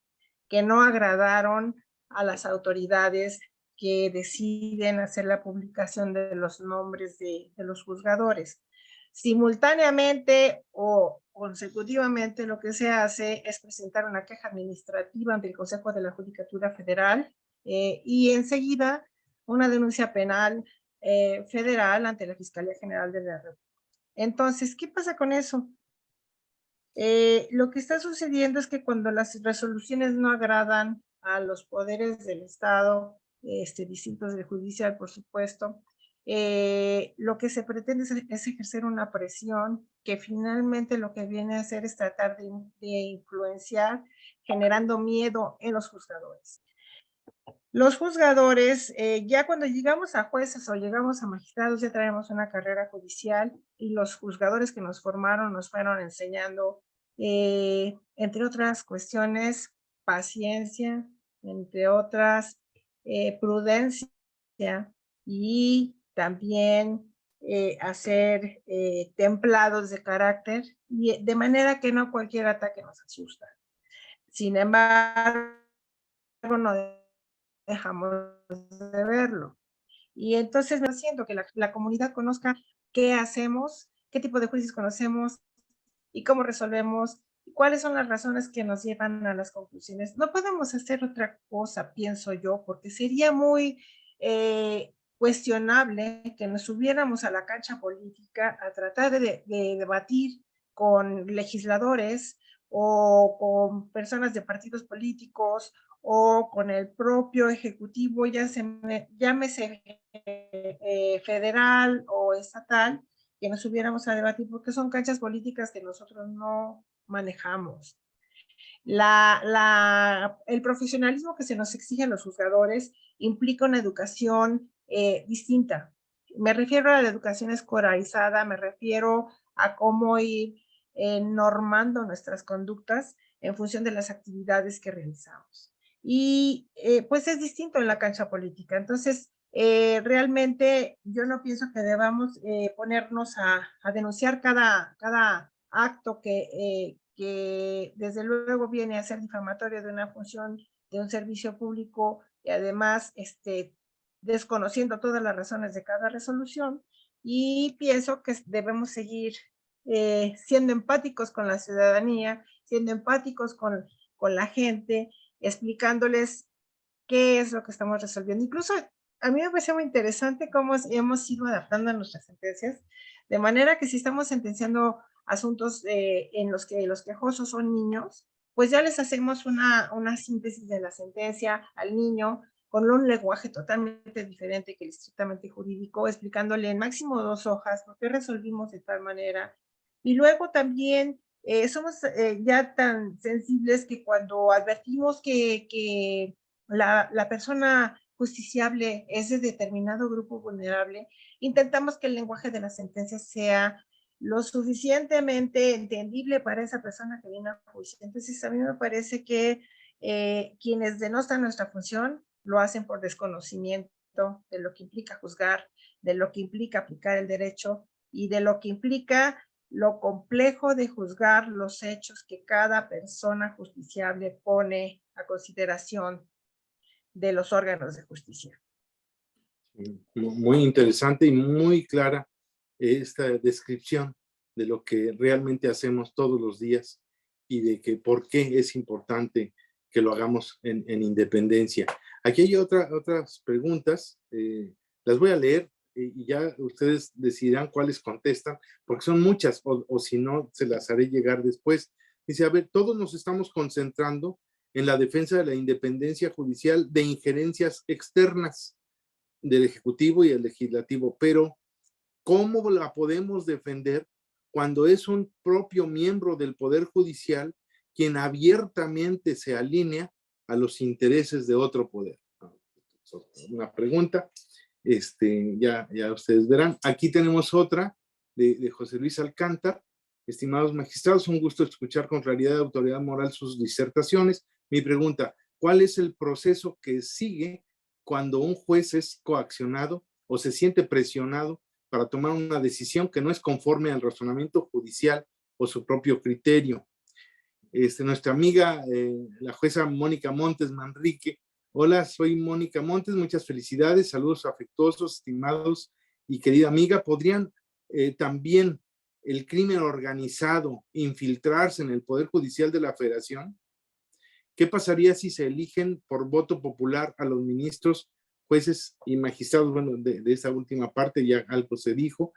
que no agradaron a las autoridades que deciden hacer la publicación de los nombres de los juzgadores. Simultáneamente o consecutivamente, lo que se hace es presentar una queja administrativa ante el Consejo de la Judicatura Federal y enseguida una denuncia penal federal ante la Fiscalía General de la República. Entonces, ¿qué pasa con eso? Lo que está sucediendo es que cuando las resoluciones no agradan a los poderes del Estado, distintos del judicial, por supuesto, lo que se pretende es ejercer una presión que finalmente lo que viene a hacer es tratar de influenciar, generando miedo en los juzgadores. Los juzgadores, ya cuando llegamos a jueces o llegamos a magistrados, ya traemos una carrera judicial y los juzgadores que nos formaron nos fueron enseñando, entre otras cuestiones, paciencia, entre otras, prudencia y también hacer templados de carácter, y de manera que no cualquier ataque nos asusta. Sin embargo, no dejamos de verlo. Y entonces me siento que la comunidad conozca qué hacemos, qué tipo de juicios conocemos y cómo resolvemos, y cuáles son las razones que nos llevan a las conclusiones. No podemos hacer otra cosa, pienso yo, porque sería muy cuestionable que nos subiéramos a la cancha política a tratar de debatir con legisladores, o con personas de partidos políticos o con el propio ejecutivo, llámese federal o estatal, que nos hubiéramos a debatir, porque son canchas políticas que nosotros no manejamos. El profesionalismo que se nos exige a los juzgadores implica una educación distinta. Me refiero a la educación escolarizada, me refiero a cómo ir normando nuestras conductas en función de las actividades que realizamos. Y pues es distinto en la cancha política. Entonces, realmente yo no pienso que debamos ponernos a denunciar cada acto que desde luego viene a ser difamatorio de una función de un servicio público y además desconociendo todas las razones de cada resolución, y pienso que debemos seguir siendo empáticos con la ciudadanía, siendo empáticos con la gente, explicándoles qué es lo que estamos resolviendo. Incluso a mí me parece muy interesante cómo hemos ido adaptando nuestras sentencias, de manera que si estamos sentenciando asuntos en los que los quejosos son niños, pues ya les hacemos una síntesis de la sentencia al niño con un lenguaje totalmente diferente que el estrictamente jurídico, explicándole en máximo 2 hojas por qué resolvimos de tal manera. Y luego también somos ya tan sensibles que cuando advertimos que la persona justiciable es de determinado grupo vulnerable, intentamos que el lenguaje de la sentencia sea lo suficientemente entendible para esa persona que viene a juicio. Entonces, a mí me parece que quienes denostan nuestra función lo hacen por desconocimiento de lo que implica juzgar, de lo que implica aplicar el derecho y de lo que implica lo complejo de juzgar los hechos que cada persona justiciable pone a consideración de los órganos de justicia. Muy interesante y muy clara esta descripción de lo que realmente hacemos todos los días y de que por qué es importante que lo hagamos en independencia. Aquí hay otras preguntas, las voy a leer y ya ustedes decidirán cuáles contestan, porque son muchas, o si no, se las haré llegar después. Dice, a ver, todos nos estamos concentrando en la defensa de la independencia judicial de injerencias externas del Ejecutivo y el Legislativo, pero ¿cómo la podemos defender cuando es un propio miembro del Poder Judicial quien abiertamente se alinea a los intereses de otro poder? Una pregunta, ya ustedes verán. Aquí tenemos otra de José Luis Alcántar. Estimados magistrados, un gusto escuchar con claridad de autoridad moral sus disertaciones. Mi pregunta, ¿cuál es el proceso que sigue cuando un juez es coaccionado o se siente presionado para tomar una decisión que no es conforme al razonamiento judicial o su propio criterio? Nuestra amiga, la jueza Mónica Montes Manrique. Hola, soy Mónica Montes, muchas felicidades, saludos afectuosos, estimados y querida amiga. ¿Podrían también el crimen organizado infiltrarse en el Poder Judicial de la Federación? ¿Qué pasaría si se eligen por voto popular a los ministros, jueces y magistrados? Bueno, de esa última parte ya algo se dijo.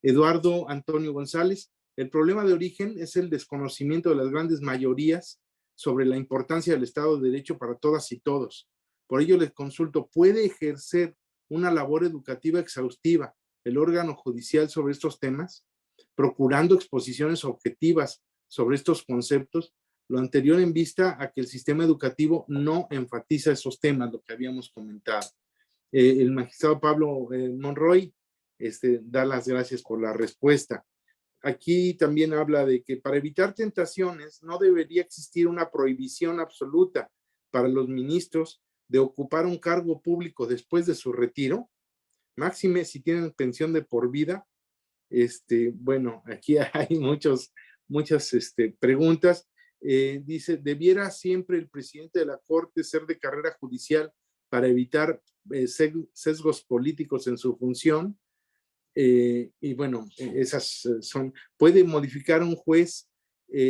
Eduardo Antonio González, el problema de origen es el desconocimiento de las grandes mayorías sobre la importancia del Estado de Derecho para todas y todos. Por ello les consulto, ¿puede ejercer una labor educativa exhaustiva el órgano judicial sobre estos temas, procurando exposiciones objetivas sobre estos conceptos? Lo anterior en vista a que el sistema educativo no enfatiza esos temas, lo que habíamos comentado. El magistrado Pablo Monroy da las gracias por la respuesta. Aquí también habla de que para evitar tentaciones no debería existir una prohibición absoluta para los ministros de ocupar un cargo público después de su retiro, máxime si tienen pensión de por vida. Bueno, aquí hay muchas preguntas. Dice, ¿debiera siempre el presidente de la Corte ser de carrera judicial para evitar sesgos políticos en su función? Y bueno, esas son, ¿puede modificar un juez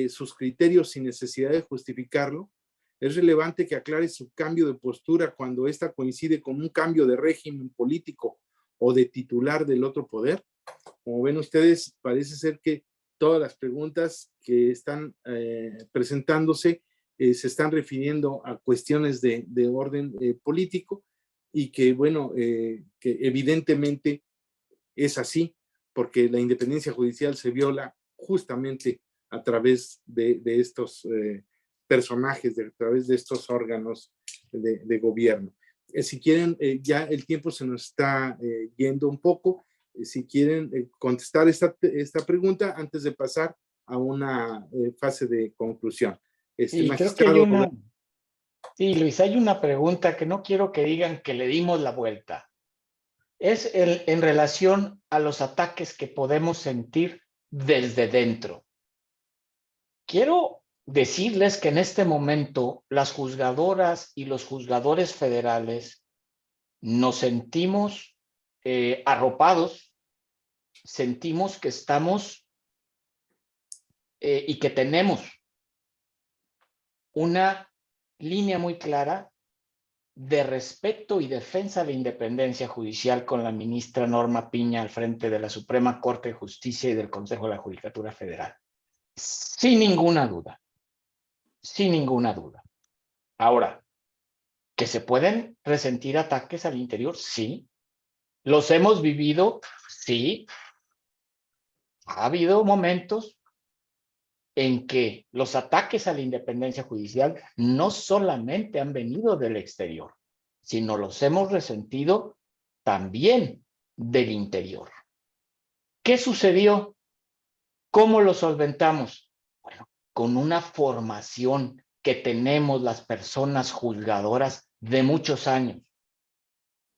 sus criterios sin necesidad de justificarlo? Es relevante que aclare su cambio de postura cuando ésta coincide con un cambio de régimen político o de titular del otro poder. Como ven ustedes, parece ser que todas las preguntas que están presentándose se están refiriendo a cuestiones de orden político y que, bueno, que evidentemente es así, porque la independencia judicial se viola justamente a través de estos personajes, a través de estos órganos de gobierno. Si quieren, ya el tiempo se nos está yendo un poco. Si quieren contestar esta pregunta antes de pasar a una fase de conclusión. Sí, creo que hay una... Sí, Luis, hay una pregunta que no quiero que digan que le dimos la vuelta. Es en relación a los ataques que podemos sentir desde dentro. Quiero decirles que en este momento las juzgadoras y los juzgadores federales nos sentimos arropados, sentimos que estamos y que tenemos una línea muy clara de respeto y defensa de la independencia judicial con la ministra Norma Piña al frente de la Suprema Corte de Justicia y del Consejo de la Judicatura Federal. Sin ninguna duda. Sin ninguna duda. Ahora, ¿que se pueden resentir ataques al interior? Sí. ¿Los hemos vivido? Sí. Ha habido momentos en que los ataques a la independencia judicial no solamente han venido del exterior, sino los hemos resentido también del interior. ¿Qué sucedió? ¿Cómo lo solventamos? Bueno, con una formación que tenemos las personas juzgadoras de muchos años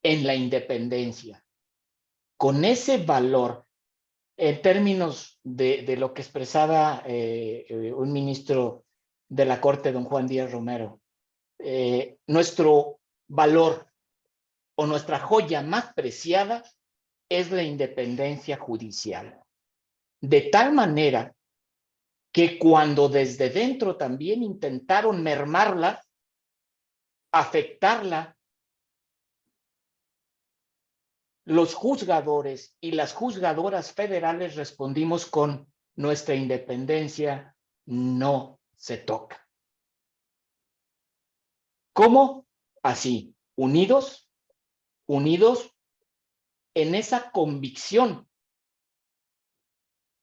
en la independencia, con ese valor. En términos de lo que expresaba un ministro de la Corte, don Juan Díaz Romero, nuestro valor o nuestra joya más preciada es la independencia judicial. De tal manera que cuando desde dentro también intentaron mermarla, afectarla, los juzgadores y las juzgadoras federales respondimos con nuestra independencia no se toca. ¿Cómo? Así, unidos en esa convicción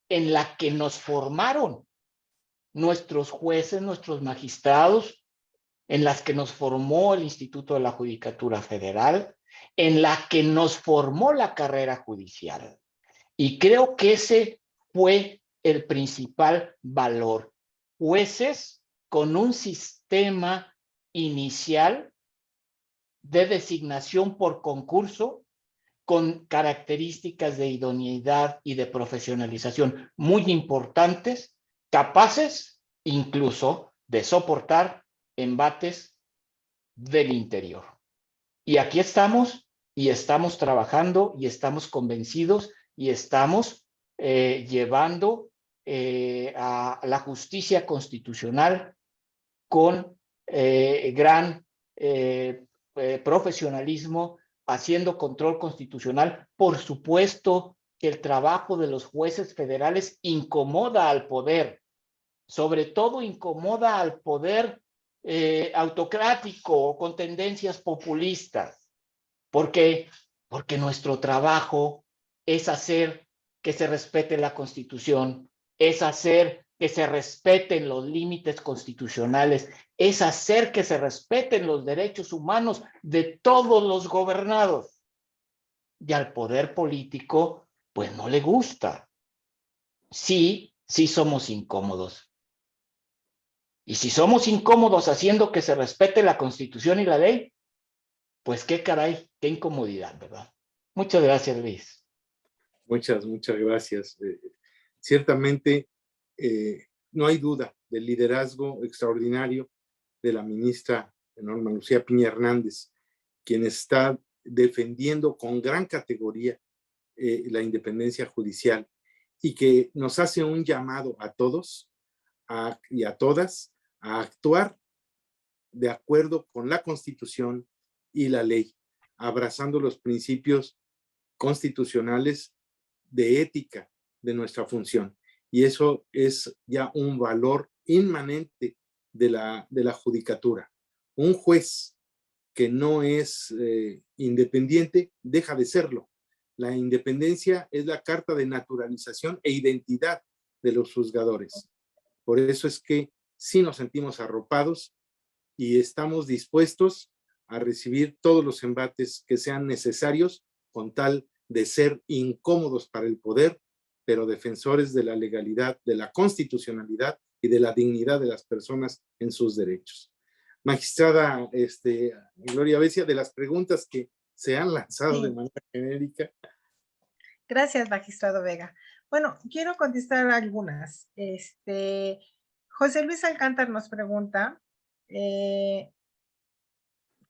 en la que nos formaron nuestros jueces, nuestros magistrados, en las que nos formó el Instituto de la Judicatura Federal, en la que nos formó la carrera judicial. Y creo que ese fue el principal valor. Jueces con un sistema inicial de designación por concurso con características de idoneidad y de profesionalización muy importantes, capaces incluso de soportar embates del interior. Y aquí estamos, y estamos trabajando, y estamos convencidos, y estamos llevando a la justicia constitucional con gran profesionalismo, haciendo control constitucional. Por supuesto que el trabajo de los jueces federales incomoda al poder, sobre todo incomoda al poder autocrático o con tendencias populistas. ¿Por qué? Porque nuestro trabajo es hacer que se respete la Constitución, es hacer que se respeten los límites constitucionales, es hacer que se respeten los derechos humanos de todos los gobernados. Y al poder político, pues no le gusta. Sí somos incómodos. Y si somos incómodos haciendo que se respete la Constitución y la ley, pues qué caray, qué incomodidad, ¿verdad? Muchas gracias, Luis. Muchas gracias. Ciertamente, no hay duda del liderazgo extraordinario de la ministra Norma Lucía Piña Hernández, quien está defendiendo con gran categoría la independencia judicial y que nos hace un llamado a todos y a todas a actuar de acuerdo con la Constitución y la ley, abrazando los principios constitucionales de ética de nuestra función. y eso es ya un valor inmanente de la judicatura. Un juez que no es independiente deja de serlo. La independencia es la carta de naturalización e identidad de los juzgadores. Por eso es que sí nos sentimos arropados y estamos dispuestos a recibir todos los embates que sean necesarios con tal de ser incómodos para el poder, pero defensores de la legalidad, de la constitucionalidad y de la dignidad de las personas en sus derechos. Magistrada Gloria Besia, de las preguntas que se han lanzado de manera genérica. Gracias, magistrado Vega. Bueno, quiero contestar algunas. José Luis Alcántar nos pregunta,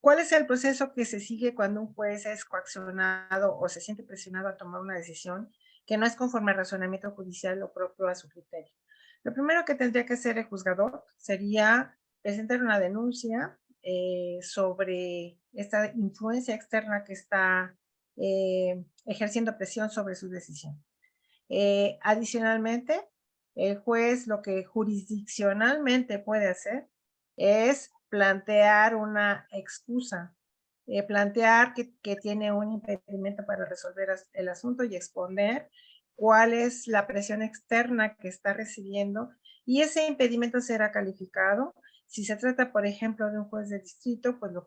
¿cuál es el proceso que se sigue cuando un juez es coaccionado o se siente presionado a tomar una decisión que no es conforme al razonamiento judicial o propio a su criterio? Lo primero que tendría que hacer el juzgador sería presentar una denuncia sobre esta influencia externa que está ejerciendo presión sobre su decisión. Adicionalmente, el juez lo que jurisdiccionalmente puede hacer es plantear una excusa, plantear que tiene un impedimento para resolver el asunto y exponer cuál es la presión externa que está recibiendo, y ese impedimento será calificado. Si se trata, por ejemplo, de un juez de distrito, pues lo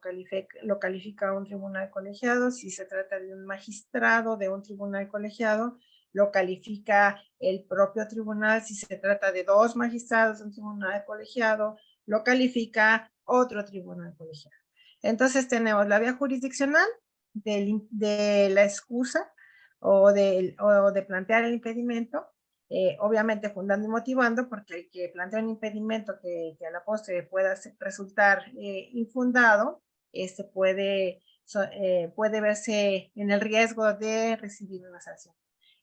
califica un tribunal colegiado. Si se trata de un magistrado de un tribunal colegiado, lo califica el propio tribunal. Si se trata de dos magistrados de un tribunal colegiado, lo califica otro tribunal colegiado. Entonces tenemos la vía jurisdiccional de la excusa o de plantear el impedimento, obviamente fundando y motivando, porque el que plantea un impedimento que a la postre pueda resultar infundado, puede verse en el riesgo de recibir una sanción.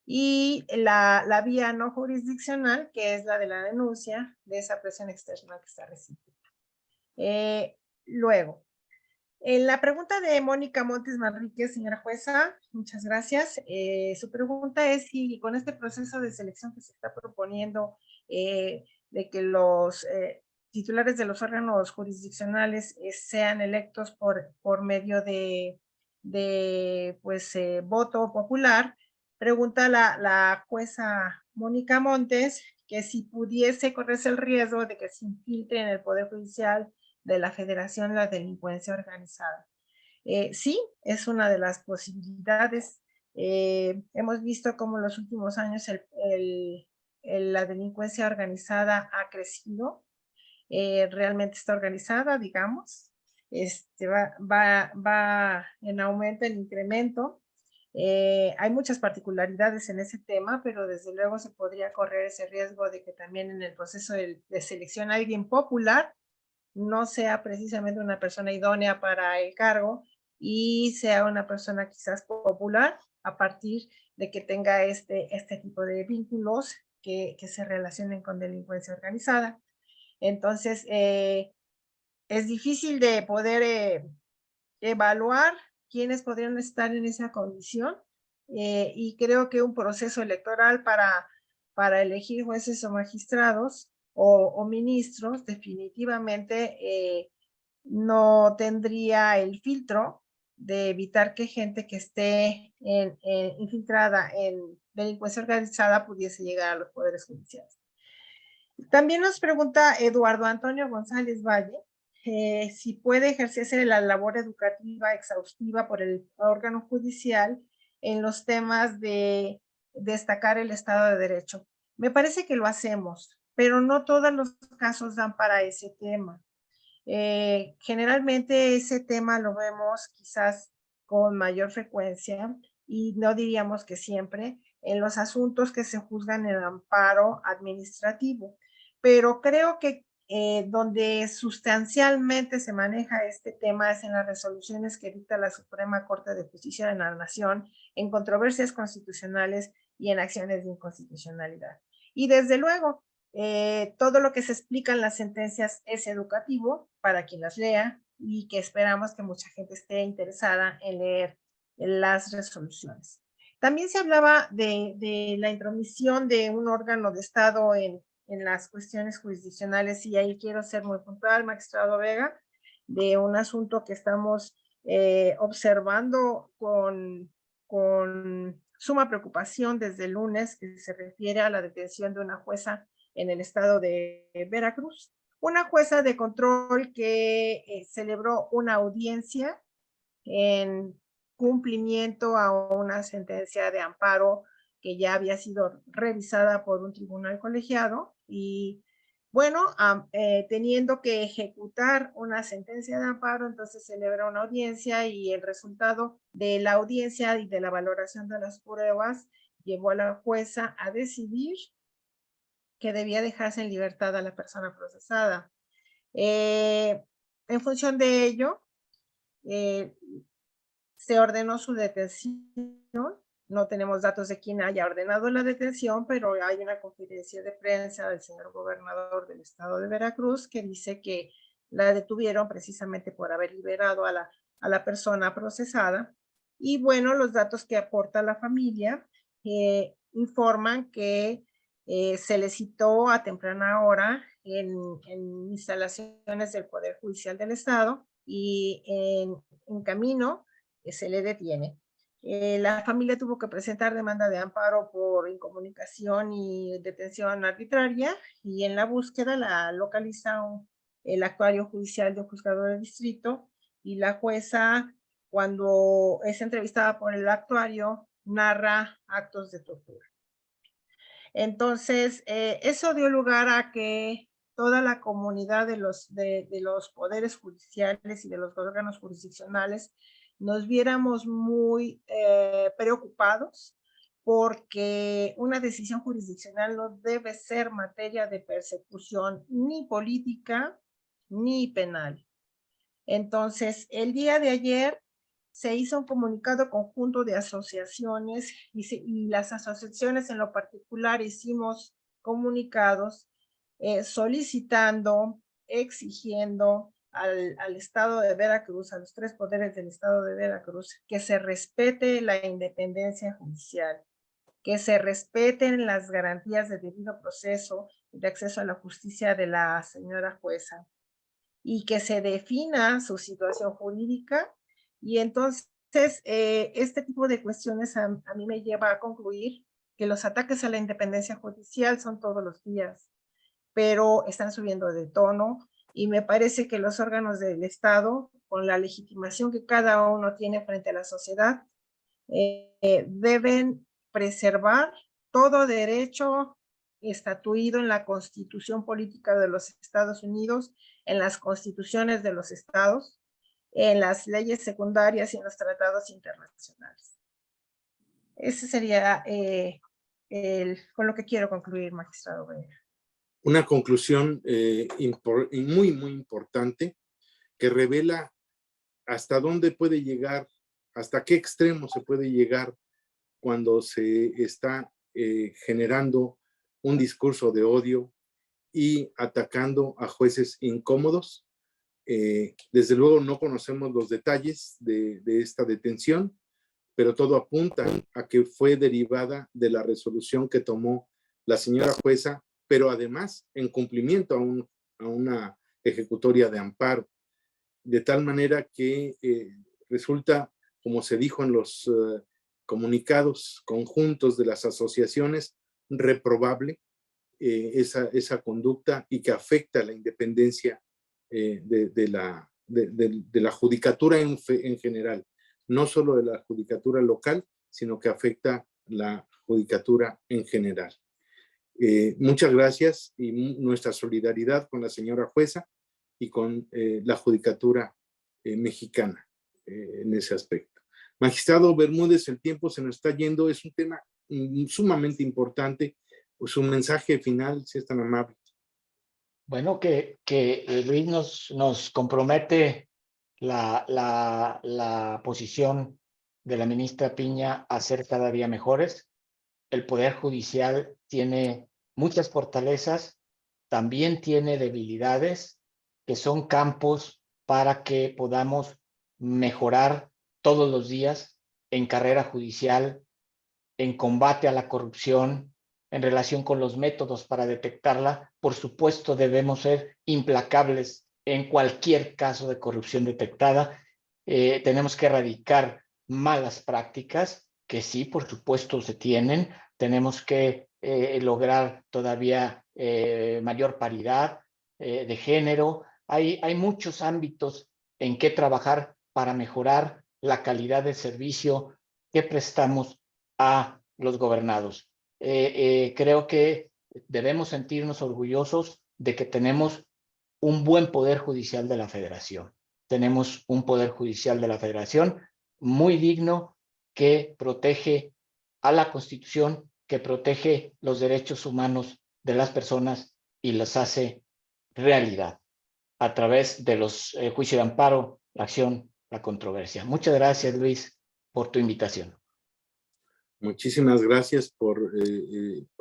Y la vía no jurisdiccional, que es la de la denuncia de esa presión externa que está recibiendo. Luego, en la pregunta de Mónica Montes Manríquez, señora jueza, muchas gracias. Su pregunta es si con este proceso de selección que se está proponiendo, de que los titulares de los órganos jurisdiccionales sean electos por medio de voto popular, pregunta la jueza Mónica Montes que si pudiese correrse el riesgo de que se infiltre en el Poder Judicial de la Federación la delincuencia organizada. Sí, es una de las posibilidades. Hemos visto cómo en los últimos años la delincuencia organizada ha crecido, realmente está organizada, digamos, va en aumento, en incremento. Hay muchas particularidades en ese tema, pero desde luego se podría correr ese riesgo de que también en el proceso de selección alguien popular no sea precisamente una persona idónea para el cargo y sea una persona quizás popular a partir de que tenga este tipo de vínculos que se relacionen con delincuencia organizada. Entonces, es difícil de poder evaluar quiénes podrían estar en esa condición, y creo que un proceso electoral para elegir jueces o magistrados o ministros definitivamente no tendría el filtro de evitar que gente que esté infiltrada en delincuencia organizada pudiese llegar a los poderes judiciales. También nos pregunta Eduardo Antonio González Valle si puede ejercerse la labor educativa exhaustiva por el órgano judicial en los temas de destacar el Estado de Derecho. Me parece que lo hacemos, pero no todos los casos dan para ese tema. Generalmente ese tema lo vemos quizás con mayor frecuencia, y no diríamos que siempre, en los asuntos que se juzgan en amparo administrativo. Pero creo que donde sustancialmente se maneja este tema es en las resoluciones que dicta la Suprema Corte de Justicia de la Nación en controversias constitucionales y en acciones de inconstitucionalidad. Y desde luego, todo lo que se explica en las sentencias es educativo para quien las lea, y que esperamos que mucha gente esté interesada en leer las resoluciones. También se hablaba de la intromisión de un órgano de Estado en las cuestiones jurisdiccionales, y ahí quiero ser muy puntual, magistrado Vega, de un asunto que estamos observando con suma preocupación desde el lunes, que se refiere a la detención de una jueza en el estado de Veracruz. Una jueza de control que celebró una audiencia en cumplimiento a una sentencia de amparo que ya había sido revisada por un tribunal colegiado, y bueno, teniendo que ejecutar una sentencia de amparo, entonces celebra una audiencia, y el resultado de la audiencia y de la valoración de las pruebas llevó a la jueza a decidir que debía dejarse en libertad a la persona procesada. En función de ello, se ordenó su detención. No tenemos datos de quién haya ordenado la detención, pero hay una conferencia de prensa del señor gobernador del estado de Veracruz que dice que la detuvieron precisamente por haber liberado a la persona procesada. Y bueno, los datos que aporta la familia informan que se le citó a temprana hora en instalaciones del Poder Judicial del Estado, y en camino se le detiene. La familia tuvo que presentar demanda de amparo por incomunicación y detención arbitraria, y en la búsqueda la localiza el actuario judicial del juzgado de distrito, y la jueza, cuando es entrevistada por el actuario, narra actos de tortura. Entonces, eso dio lugar a que toda la comunidad de los poderes judiciales y de los órganos jurisdiccionales nos viéramos muy preocupados, porque una decisión jurisdiccional no debe ser materia de persecución ni política ni penal. Entonces, el día de ayer se hizo un comunicado conjunto de asociaciones, y las asociaciones en lo particular hicimos comunicados solicitando, exigiendo al estado de Veracruz, a los tres poderes del estado de Veracruz, que se respete la independencia judicial, que se respeten las garantías de debido proceso y de acceso a la justicia de la señora jueza, y que se defina su situación jurídica. Y entonces este tipo de cuestiones a mí me lleva a concluir que los ataques a la independencia judicial son todos los días, pero están subiendo de tono, y me parece que los órganos del Estado, con la legitimación que cada uno tiene frente a la sociedad, deben preservar todo derecho estatuido en la Constitución Política de los Estados Unidos, en las constituciones de los estados, en las leyes secundarias y en los tratados internacionales. Ese sería con lo que quiero concluir, magistrado Vega. Una conclusión muy, muy importante, que revela hasta dónde puede llegar, hasta qué extremo se puede llegar cuando se está generando un discurso de odio y atacando a jueces incómodos. Desde luego no conocemos los detalles de esta detención, pero todo apunta a que fue derivada de la resolución que tomó la señora jueza, pero además en cumplimiento a una ejecutoria de amparo, de tal manera que resulta, como se dijo en los comunicados conjuntos de las asociaciones, reprobable esa conducta, y que afecta la independencia de la judicatura en general, no solo de la judicatura local, sino que afecta la judicatura en general. Muchas gracias, y nuestra solidaridad con la señora jueza y con la judicatura mexicana en ese aspecto. Magistrado Bermúdez, el tiempo se nos está yendo, es un tema sumamente importante. Su mensaje final, si es tan amable. Bueno, que Luis nos compromete la posición de la ministra Piña a ser cada día mejores. El Poder Judicial tiene muchas fortalezas, también tiene debilidades, que son campos para que podamos mejorar todos los días en carrera judicial, en combate a la corrupción, en relación con los métodos para detectarla. Por supuesto, debemos ser implacables en cualquier caso de corrupción detectada. Tenemos que erradicar malas prácticas, que sí, por supuesto, se tienen. Tenemos que lograr todavía mayor paridad de género. Hay muchos ámbitos en que trabajar para mejorar la calidad del servicio que prestamos a los gobernados. Creo que debemos sentirnos orgullosos de que tenemos un buen poder judicial de la Federación. Tenemos un poder judicial de la Federación muy digno, que protege a la Constitución, que protege los derechos humanos de las personas y los hace realidad a través de los juicios de amparo, la acción, la controversia. Muchas gracias, Luis, por tu invitación. Muchísimas gracias por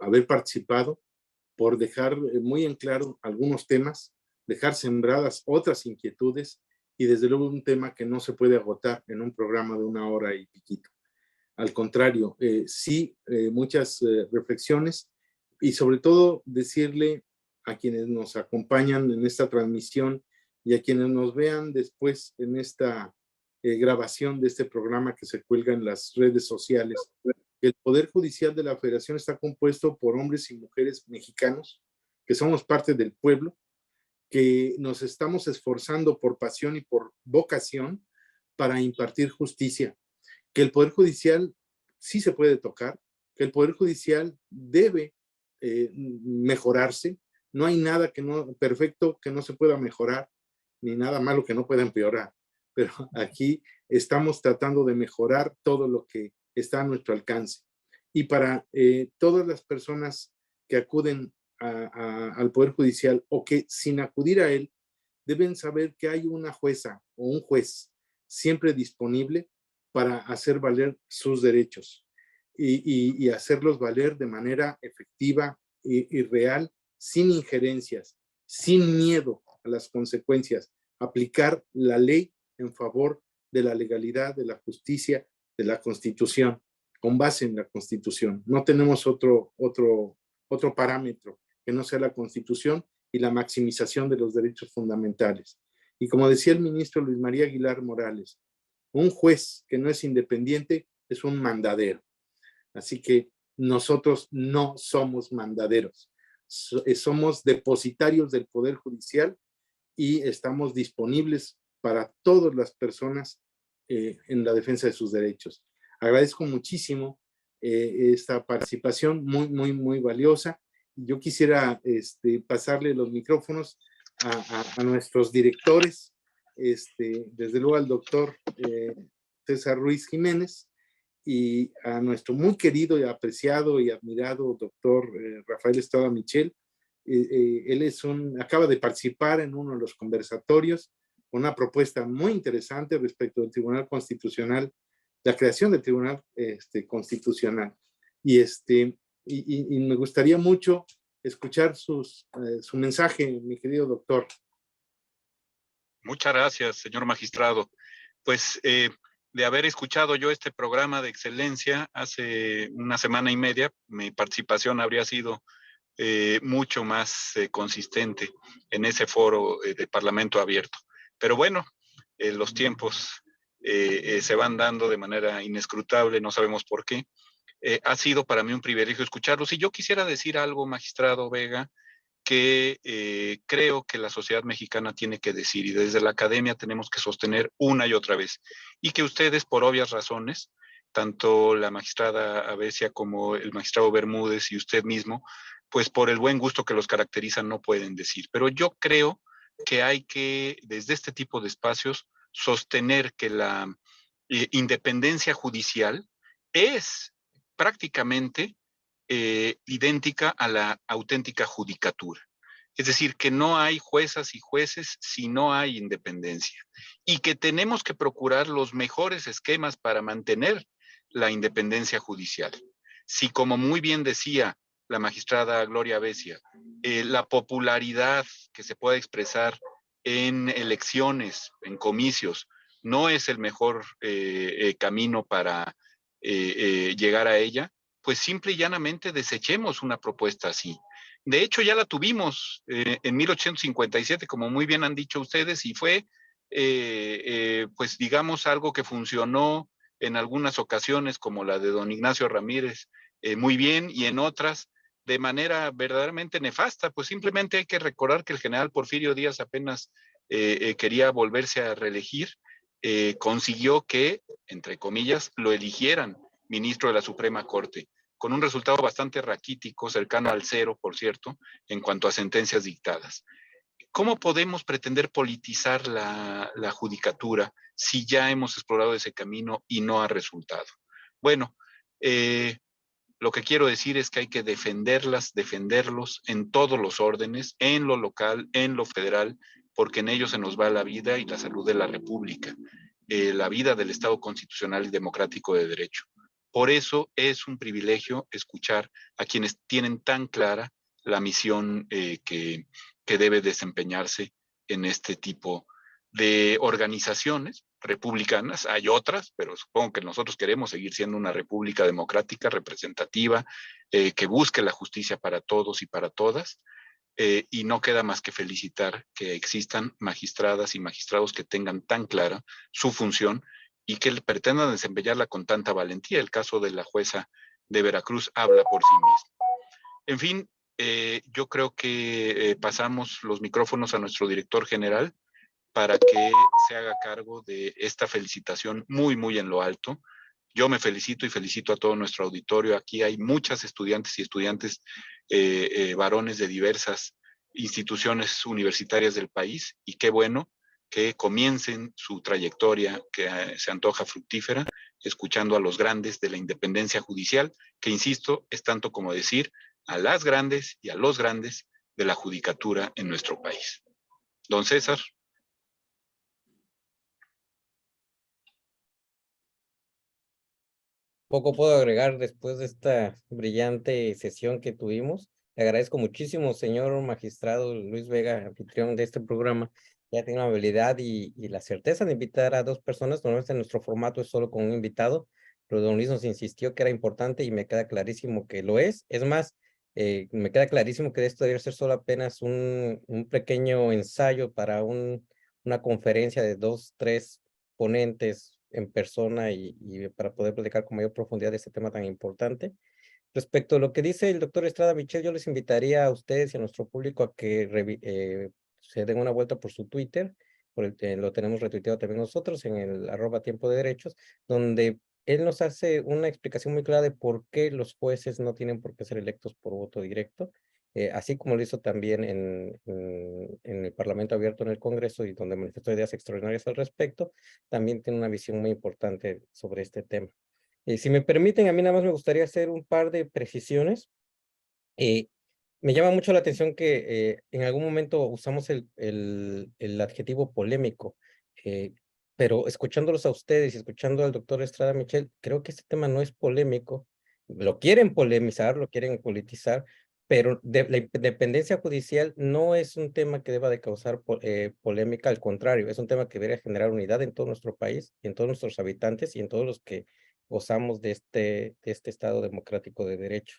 haber participado, por dejar muy en claro algunos temas, dejar sembradas otras inquietudes y desde luego un tema que no se puede agotar en un programa de 1 hora y piquito. Al contrario, sí, muchas reflexiones y sobre todo decirle a quienes nos acompañan en esta transmisión y a quienes nos vean después en esta grabación de este programa que se cuelga en las redes sociales, que el Poder Judicial de la Federación está compuesto por hombres y mujeres mexicanos, que somos parte del pueblo, que nos estamos esforzando por pasión y por vocación para impartir justicia, que el Poder Judicial sí se puede tocar, que el Poder Judicial debe mejorarse. No hay nada perfecto que no se pueda mejorar, ni nada malo que no pueda empeorar. Pero aquí estamos tratando de mejorar todo lo que está a nuestro alcance. Y para todas las personas que acuden al Poder Judicial o que sin acudir a él, deben saber que hay una jueza o un juez siempre disponible para hacer valer sus derechos y hacerlos valer de manera efectiva y real, sin injerencias, sin miedo a las consecuencias, aplicar la ley en favor de la legalidad, de la justicia, de la Constitución, con base en la Constitución. No tenemos otro parámetro que no sea la Constitución y la maximización de los derechos fundamentales. Y como decía el ministro Luis María Aguilar Morales, un juez que no es independiente es un mandadero. Así que nosotros no somos mandaderos, somos depositarios del Poder Judicial y estamos disponibles para todas las personas en la defensa de sus derechos. Agradezco muchísimo esta participación muy valiosa. Yo quisiera pasarle los micrófonos a nuestros directores, desde luego al doctor César Ruiz Jiménez y a nuestro muy querido y apreciado y admirado doctor Rafael Estrada Michel. Él acaba de participar en uno de los conversatorios con una propuesta muy interesante respecto del Tribunal Constitucional, la creación del Tribunal Constitucional. Y me gustaría mucho escuchar su mensaje, mi querido doctor. Muchas gracias, señor magistrado. Pues de haber escuchado yo este programa de excelencia hace 1 semana y media, mi participación habría sido mucho más consistente en ese foro de Parlamento abierto. Pero bueno, los tiempos se van dando de manera inescrutable, no sabemos por qué. Ha sido para mí un privilegio escucharlos. Y yo quisiera decir algo, magistrado Vega, que creo que la sociedad mexicana tiene que decir, y desde la academia tenemos que sostener una y otra vez, y que ustedes, por obvias razones, tanto la magistrada Abesia como el magistrado Bermúdez y usted mismo, pues por el buen gusto que los caracteriza no pueden decir. Pero yo creo que hay que, desde este tipo de espacios, sostener que la independencia judicial es prácticamente idéntica a la auténtica judicatura. Es decir, que no hay juezas y jueces si no hay independencia y que tenemos que procurar los mejores esquemas para mantener la independencia judicial. Si, como muy bien decía la magistrada Gloria Abesia, la popularidad que se puede expresar en elecciones, en comicios, no es el mejor camino para llegar a ella, pues simple y llanamente desechemos una propuesta así. De hecho, ya la tuvimos en 1857, como muy bien han dicho ustedes, y fue, pues digamos, algo que funcionó en algunas ocasiones, como la de don Ignacio Ramírez, muy bien, y en otras de manera verdaderamente nefasta. Pues simplemente hay que recordar que el general Porfirio Díaz apenas quería volverse a reelegir, consiguió que, entre comillas, lo eligieran ministro de la Suprema Corte, con un resultado bastante raquítico, cercano al cero, por cierto, en cuanto a sentencias dictadas. ¿Cómo podemos pretender politizar la judicatura si ya hemos explorado ese camino y no ha resultado? Bueno, lo que quiero decir es que hay que defenderlas, defenderlos en todos los órdenes, en lo local, en lo federal, porque en ello se nos va la vida y la salud de la República, la vida del Estado constitucional y democrático de derecho. Por eso es un privilegio escuchar a quienes tienen tan clara la misión que debe desempeñarse en este tipo de organizaciones republicanas. Hay otras, pero supongo que nosotros queremos seguir siendo una república democrática, representativa, que busque la justicia para todos y para todas. Y no queda más que felicitar que existan magistradas y magistrados que tengan tan clara su función y que pretendan desempeñarla con tanta valentía. El caso de la jueza de Veracruz habla por sí mismo. En fin, yo creo que pasamos los micrófonos a nuestro director general para que se haga cargo de esta felicitación muy, muy en lo alto. Yo me felicito y felicito a todo nuestro auditorio. Aquí hay muchas estudiantes y estudiantes varones de diversas instituciones universitarias del país, y qué bueno que comiencen su trayectoria, que se antoja fructífera, escuchando a los grandes de la independencia judicial, que insisto, es tanto como decir a las grandes y a los grandes de la judicatura en nuestro país. Don César. Poco puedo agregar después de esta brillante sesión que tuvimos. Le agradezco muchísimo, señor magistrado Luis Vega, anfitrión de este programa. Ya tiene la habilidad y la certeza de invitar a dos personas. Normalmente nuestro formato es solo con un invitado, pero don Luis nos insistió que era importante y me queda clarísimo que lo es. Es más, me queda clarísimo que esto debe ser solo apenas un pequeño ensayo para una conferencia de 2, 3 ponentes en persona y para poder platicar con mayor profundidad de este tema tan importante. Respecto a lo que dice el doctor Estrada Michel, yo les invitaría a ustedes y a nuestro público a que se den una vuelta por su Twitter, lo tenemos retuiteado también nosotros en el @tiempo de derechos, donde él nos hace una explicación muy clara de por qué los jueces no tienen por qué ser electos por voto directo, así como lo hizo también en el Parlamento Abierto en el Congreso y donde manifestó ideas extraordinarias al respecto. También tiene una visión muy importante sobre este tema. Si me permiten, a mí nada más me gustaría hacer un par de precisiones. Me llama mucho la atención que en algún momento usamos el adjetivo polémico, pero escuchándolos a ustedes y escuchando al doctor Estrada Michel, creo que este tema no es polémico. Lo quieren polemizar, lo quieren politizar, pero la independencia judicial no es un tema que deba de causar polémica, al contrario, es un tema que debería generar unidad en todo nuestro país, en todos nuestros habitantes y en todos los que gozamos de este Estado democrático de derecho.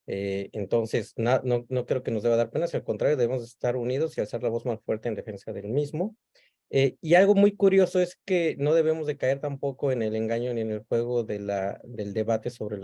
Entonces, no creo que nos deba dar pena, al contrario, debemos estar unidos y alzar la voz más fuerte en defensa del mismo. Y algo muy curioso es que no debemos de caer tampoco en el engaño ni en el juego del debate sobre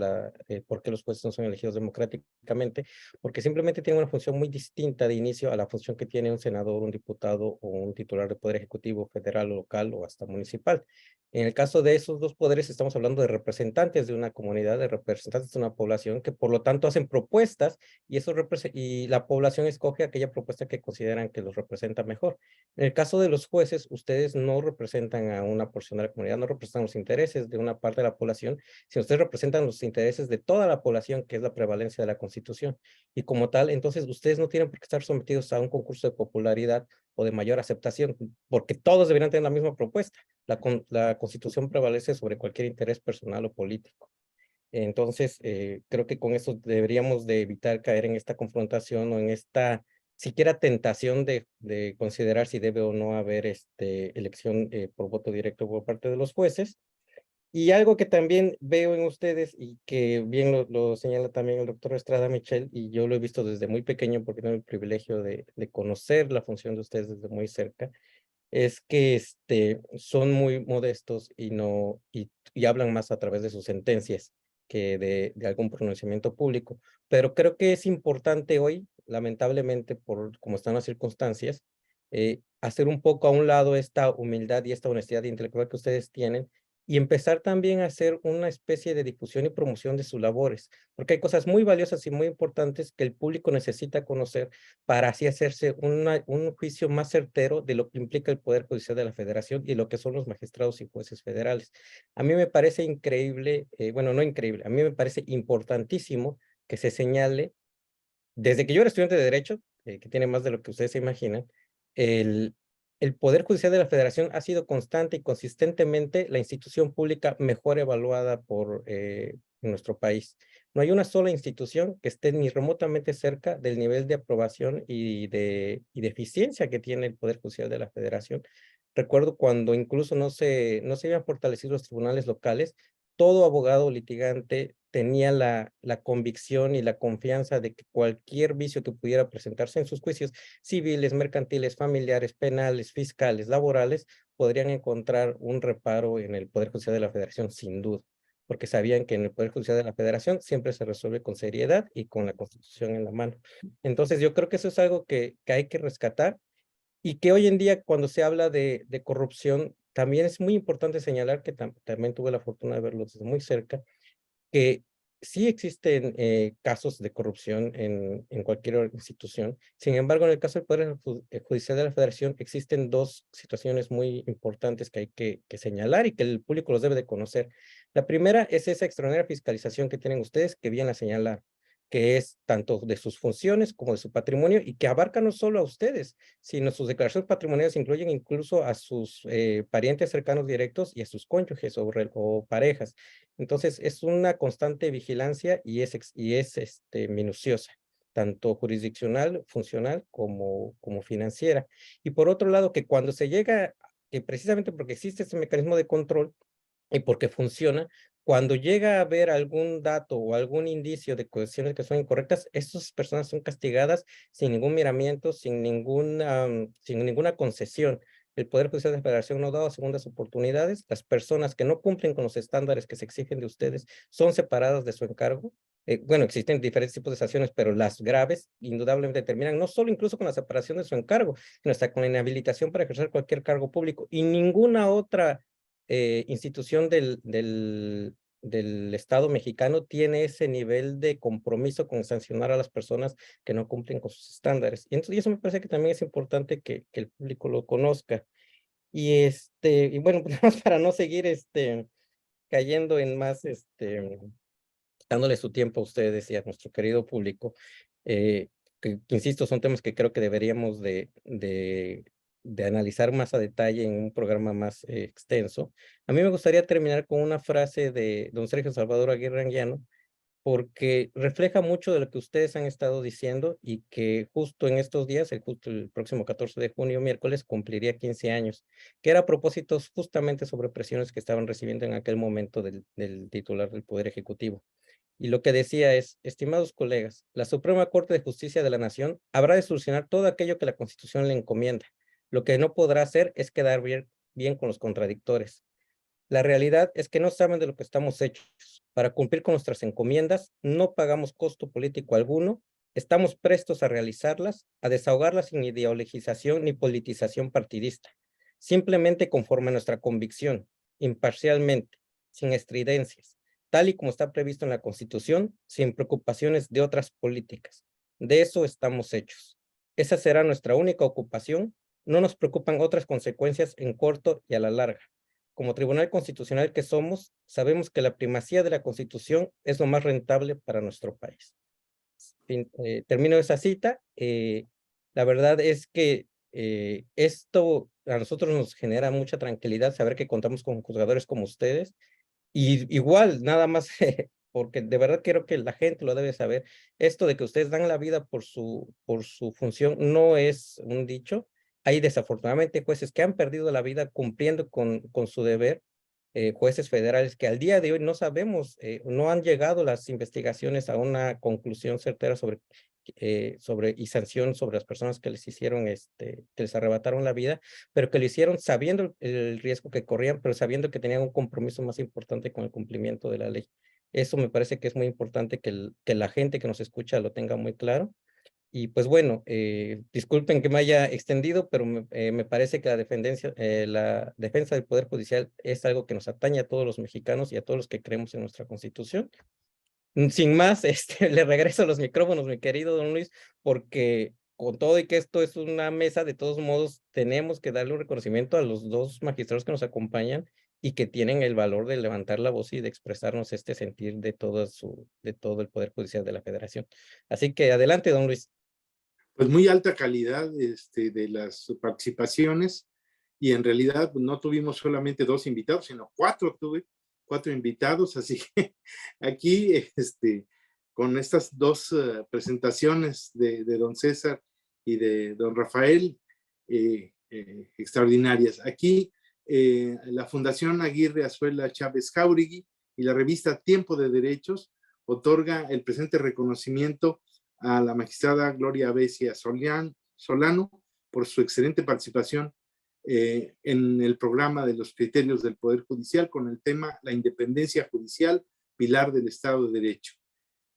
por qué los jueces no son elegidos democráticamente, porque simplemente tienen una función muy distinta de inicio a la función que tiene un senador, un diputado o un titular de poder ejecutivo federal, local o hasta municipal. En el caso de esos dos poderes estamos hablando de representantes de una comunidad, de representantes de una población que por lo tanto hacen propuestas y la población escoge aquella propuesta que consideran que los representa mejor. En el caso de los jueces, ustedes no representan a una porción de la comunidad, no representan los intereses de una parte de la población, sino ustedes representan los intereses de toda la población, que es la prevalencia de la Constitución. Y como tal, entonces ustedes no tienen por qué estar sometidos a un concurso de popularidad o de mayor aceptación, porque todos deberían tener la misma propuesta. La Constitución prevalece sobre cualquier interés personal o político. Entonces, creo que con eso deberíamos de evitar caer en esta confrontación o en esta siquiera tentación de considerar si debe o no haber elección por voto directo por parte de los jueces. Y algo que también veo en ustedes y que bien lo señala también el doctor Estrada Michel, y yo lo he visto desde muy pequeño porque tengo el privilegio de conocer la función de ustedes desde muy cerca, es que son muy modestos y no y hablan más a través de sus sentencias que de algún pronunciamiento público. Pero creo que es importante hoy, lamentablemente, por cómo están las circunstancias, hacer un poco a un lado esta humildad y esta honestidad intelectual que ustedes tienen y empezar también a hacer una especie de difusión y promoción de sus labores, porque hay cosas muy valiosas y muy importantes que el público necesita conocer para así hacerse un juicio más certero de lo que implica el Poder Judicial de la Federación y lo que son los magistrados y jueces federales. A mí me parece increíble, bueno, no increíble, a mí me parece importantísimo que se señale, desde que yo era estudiante de Derecho, que tiene más de lo que ustedes se imaginan, el, el Poder Judicial de la Federación ha sido constante y consistentemente la institución pública mejor evaluada en nuestro país. No hay una sola institución que esté ni remotamente cerca del nivel de aprobación y de eficiencia que tiene el Poder Judicial de la Federación. Recuerdo cuando incluso no se habían fortalecido los tribunales locales, todo abogado litigante tenía la convicción y la confianza de que cualquier vicio que pudiera presentarse en sus juicios civiles, mercantiles, familiares, penales, fiscales, laborales, podrían encontrar un reparo en el Poder Judicial de la Federación, sin duda, porque sabían que en el Poder Judicial de la Federación siempre se resuelve con seriedad y con la Constitución en la mano. Entonces, yo creo que eso es algo que hay que rescatar y que hoy en día cuando se habla de corrupción, también es muy importante señalar que también tuve la fortuna de verlo desde muy cerca, que sí existen casos de corrupción en cualquier institución. Sin embargo, en el caso del Poder Judicial de la Federación existen dos situaciones muy importantes que hay que señalar y que el público los debe de conocer. La primera es esa extraordinaria fiscalización que tienen ustedes, que bien la señalar, que es tanto de sus funciones como de su patrimonio y que abarca no solo a ustedes, sino sus declaraciones patrimoniales incluyen incluso a sus parientes cercanos directos y a sus cónyuges o parejas. Entonces, es una constante vigilancia y es minuciosa, tanto jurisdiccional, funcional, como financiera. Y por otro lado, que cuando se llega, que precisamente porque existe ese mecanismo de control y porque funciona, cuando llega a haber algún dato o algún indicio de cuestiones que son incorrectas, estas personas son castigadas sin ningún miramiento, sin ninguna concesión. El Poder Judicial de la Federación no da segundas oportunidades. Las personas que no cumplen con los estándares que se exigen de ustedes son separadas de su encargo. Bueno, existen diferentes tipos de sanciones, pero las graves indudablemente terminan no solo incluso con la separación de su encargo, sino hasta con la inhabilitación para ejercer cualquier cargo público. Y ninguna otra institución del Estado mexicano tiene ese nivel de compromiso con sancionar a las personas que no cumplen con sus estándares. Y eso me parece que también es importante que el público lo conozca. Y bueno, pues, para no seguir cayendo en más, dándole su tiempo a ustedes y a nuestro querido público, que insisto, son temas que creo que deberíamos de analizar más a detalle en un programa más extenso. A mí me gustaría terminar con una frase de don Sergio Salvador Aguirre Anguiano, porque refleja mucho de lo que ustedes han estado diciendo y que justo en estos días, justo el próximo 14 de junio, miércoles, cumpliría 15 años, que era a propósito justamente sobre presiones que estaban recibiendo en aquel momento del titular del Poder Ejecutivo. Y lo que decía es, estimados colegas, la Suprema Corte de Justicia de la Nación habrá de solucionar todo aquello que la Constitución le encomienda. Lo que no podrá hacer es quedar bien con los contradictores. La realidad es que no saben de lo que estamos hechos. Para cumplir con nuestras encomiendas, no pagamos costo político alguno, estamos prestos a realizarlas, a desahogarlas sin ideologización ni politización partidista, simplemente conforme a nuestra convicción, imparcialmente, sin estridencias, tal y como está previsto en la Constitución, sin preocupaciones de otras políticas. De eso estamos hechos. Esa será nuestra única ocupación. No nos preocupan otras consecuencias en corto y a la larga. Como Tribunal Constitucional que somos, sabemos que la primacía de la Constitución es lo más rentable para nuestro país. Termino esa cita. La verdad es que esto a nosotros nos genera mucha tranquilidad saber que contamos con juzgadores como ustedes. Y igual, nada más, porque de verdad quiero que la gente lo debe saber, esto de que ustedes dan la vida por su función no es un dicho. Hay desafortunadamente jueces que han perdido la vida cumpliendo con su deber jueces federales que al día de hoy no sabemos, no han llegado las investigaciones a una conclusión certera sobre y sanción sobre las personas que les hicieron, que les arrebataron la vida, pero que lo hicieron sabiendo el riesgo que corrían, pero sabiendo que tenían un compromiso más importante con el cumplimiento de la ley. Eso me parece que es muy importante que la gente que nos escucha lo tenga muy claro. Y pues bueno, disculpen que me haya extendido, pero me parece que la defensa del Poder Judicial es algo que nos atañe a todos los mexicanos y a todos los que creemos en nuestra Constitución. Sin más, le regreso los micrófonos, mi querido don Luis, porque con todo y que esto es una mesa, de todos modos, tenemos que darle un reconocimiento a los dos magistrados que nos acompañan y que tienen el valor de levantar la voz y de expresarnos este sentir de todo el Poder Judicial de la Federación. Así que adelante, don Luis. Pues muy alta calidad de las participaciones, y en realidad no tuvimos solamente 2 invitados, sino 4 invitados, así que aquí con estas 2 presentaciones de don César y de don Rafael, extraordinarias. Aquí la Fundación Aguirre Azuela Chávez Jáuregui y la revista Tiempo de Derechos otorga el presente reconocimiento a la magistrada Gloria Besia Solano por su excelente participación en el programa de los criterios del Poder Judicial con el tema La independencia judicial, pilar del Estado de Derecho.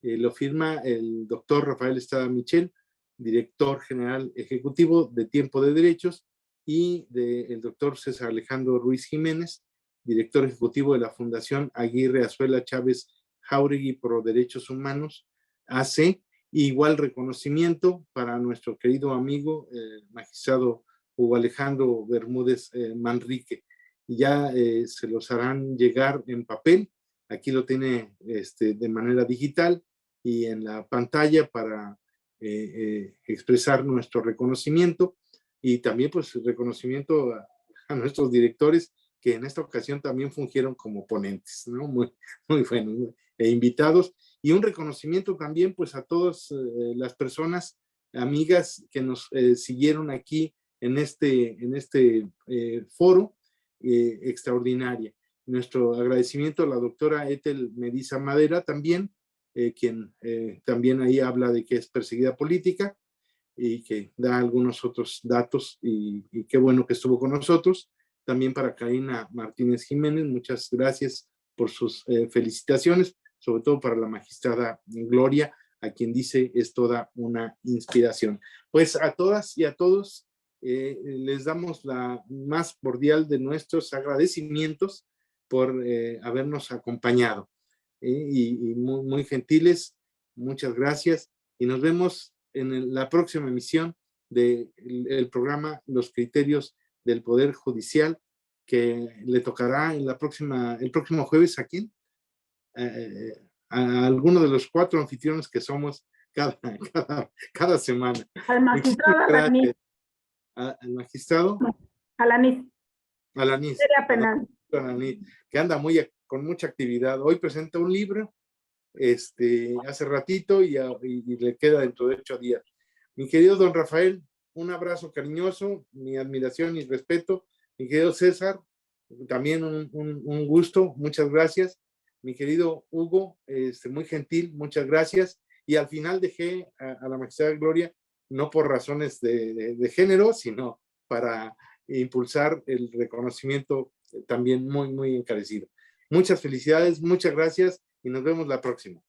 Lo firma el doctor Rafael Estrada Michel, director general ejecutivo de Tiempo de Derechos, y del doctor César Alejandro Ruiz Jiménez, director ejecutivo de la Fundación Aguirre Azuela Chávez Jáuregui Pro Derechos Humanos, AC. Igual reconocimiento para nuestro querido amigo, magistrado Hugo Alejandro Bermúdez Manrique. Ya se los harán llegar en papel. Aquí lo tiene de manera digital y en la pantalla para expresar nuestro reconocimiento, y también pues reconocimiento a nuestros directores que en esta ocasión también fungieron como ponentes, ¿no? Muy buenos, invitados. Y un reconocimiento también pues a todas las personas, amigas que nos siguieron aquí en este foro extraordinaria. Nuestro agradecimiento a la doctora Ethel Mediza Madera también, quien también ahí habla de que es perseguida política y que da algunos otros datos, y qué bueno que estuvo con nosotros. También para Karina Martínez Jiménez, muchas gracias por sus felicitaciones, sobre todo para la magistrada Gloria, a quien dice es toda una inspiración. Pues a todas y a todos les damos la más cordial de nuestros agradecimientos por habernos acompañado. Y muy, muy gentiles, muchas gracias, y nos vemos en la próxima emisión del programa Los Criterios del Poder Judicial, que le tocará el próximo jueves. ¿A quién? A alguno de los 4 anfitriones que somos cada semana. Al magistrado Alanis. ¿Al magistrado? Alanis. Alanis. Sería penal. Que anda con mucha actividad. Hoy presenta un libro hace ratito y le queda dentro de 8 días. Mi querido don Rafael, un abrazo cariñoso, mi admiración y respeto. Mi querido César, también un gusto, muchas gracias. Mi querido Hugo, muy gentil, muchas gracias. Y al final dejé a la magistrada Gloria, no por razones de género, sino para impulsar el reconocimiento también muy, muy encarecido. Muchas felicidades, muchas gracias y nos vemos la próxima.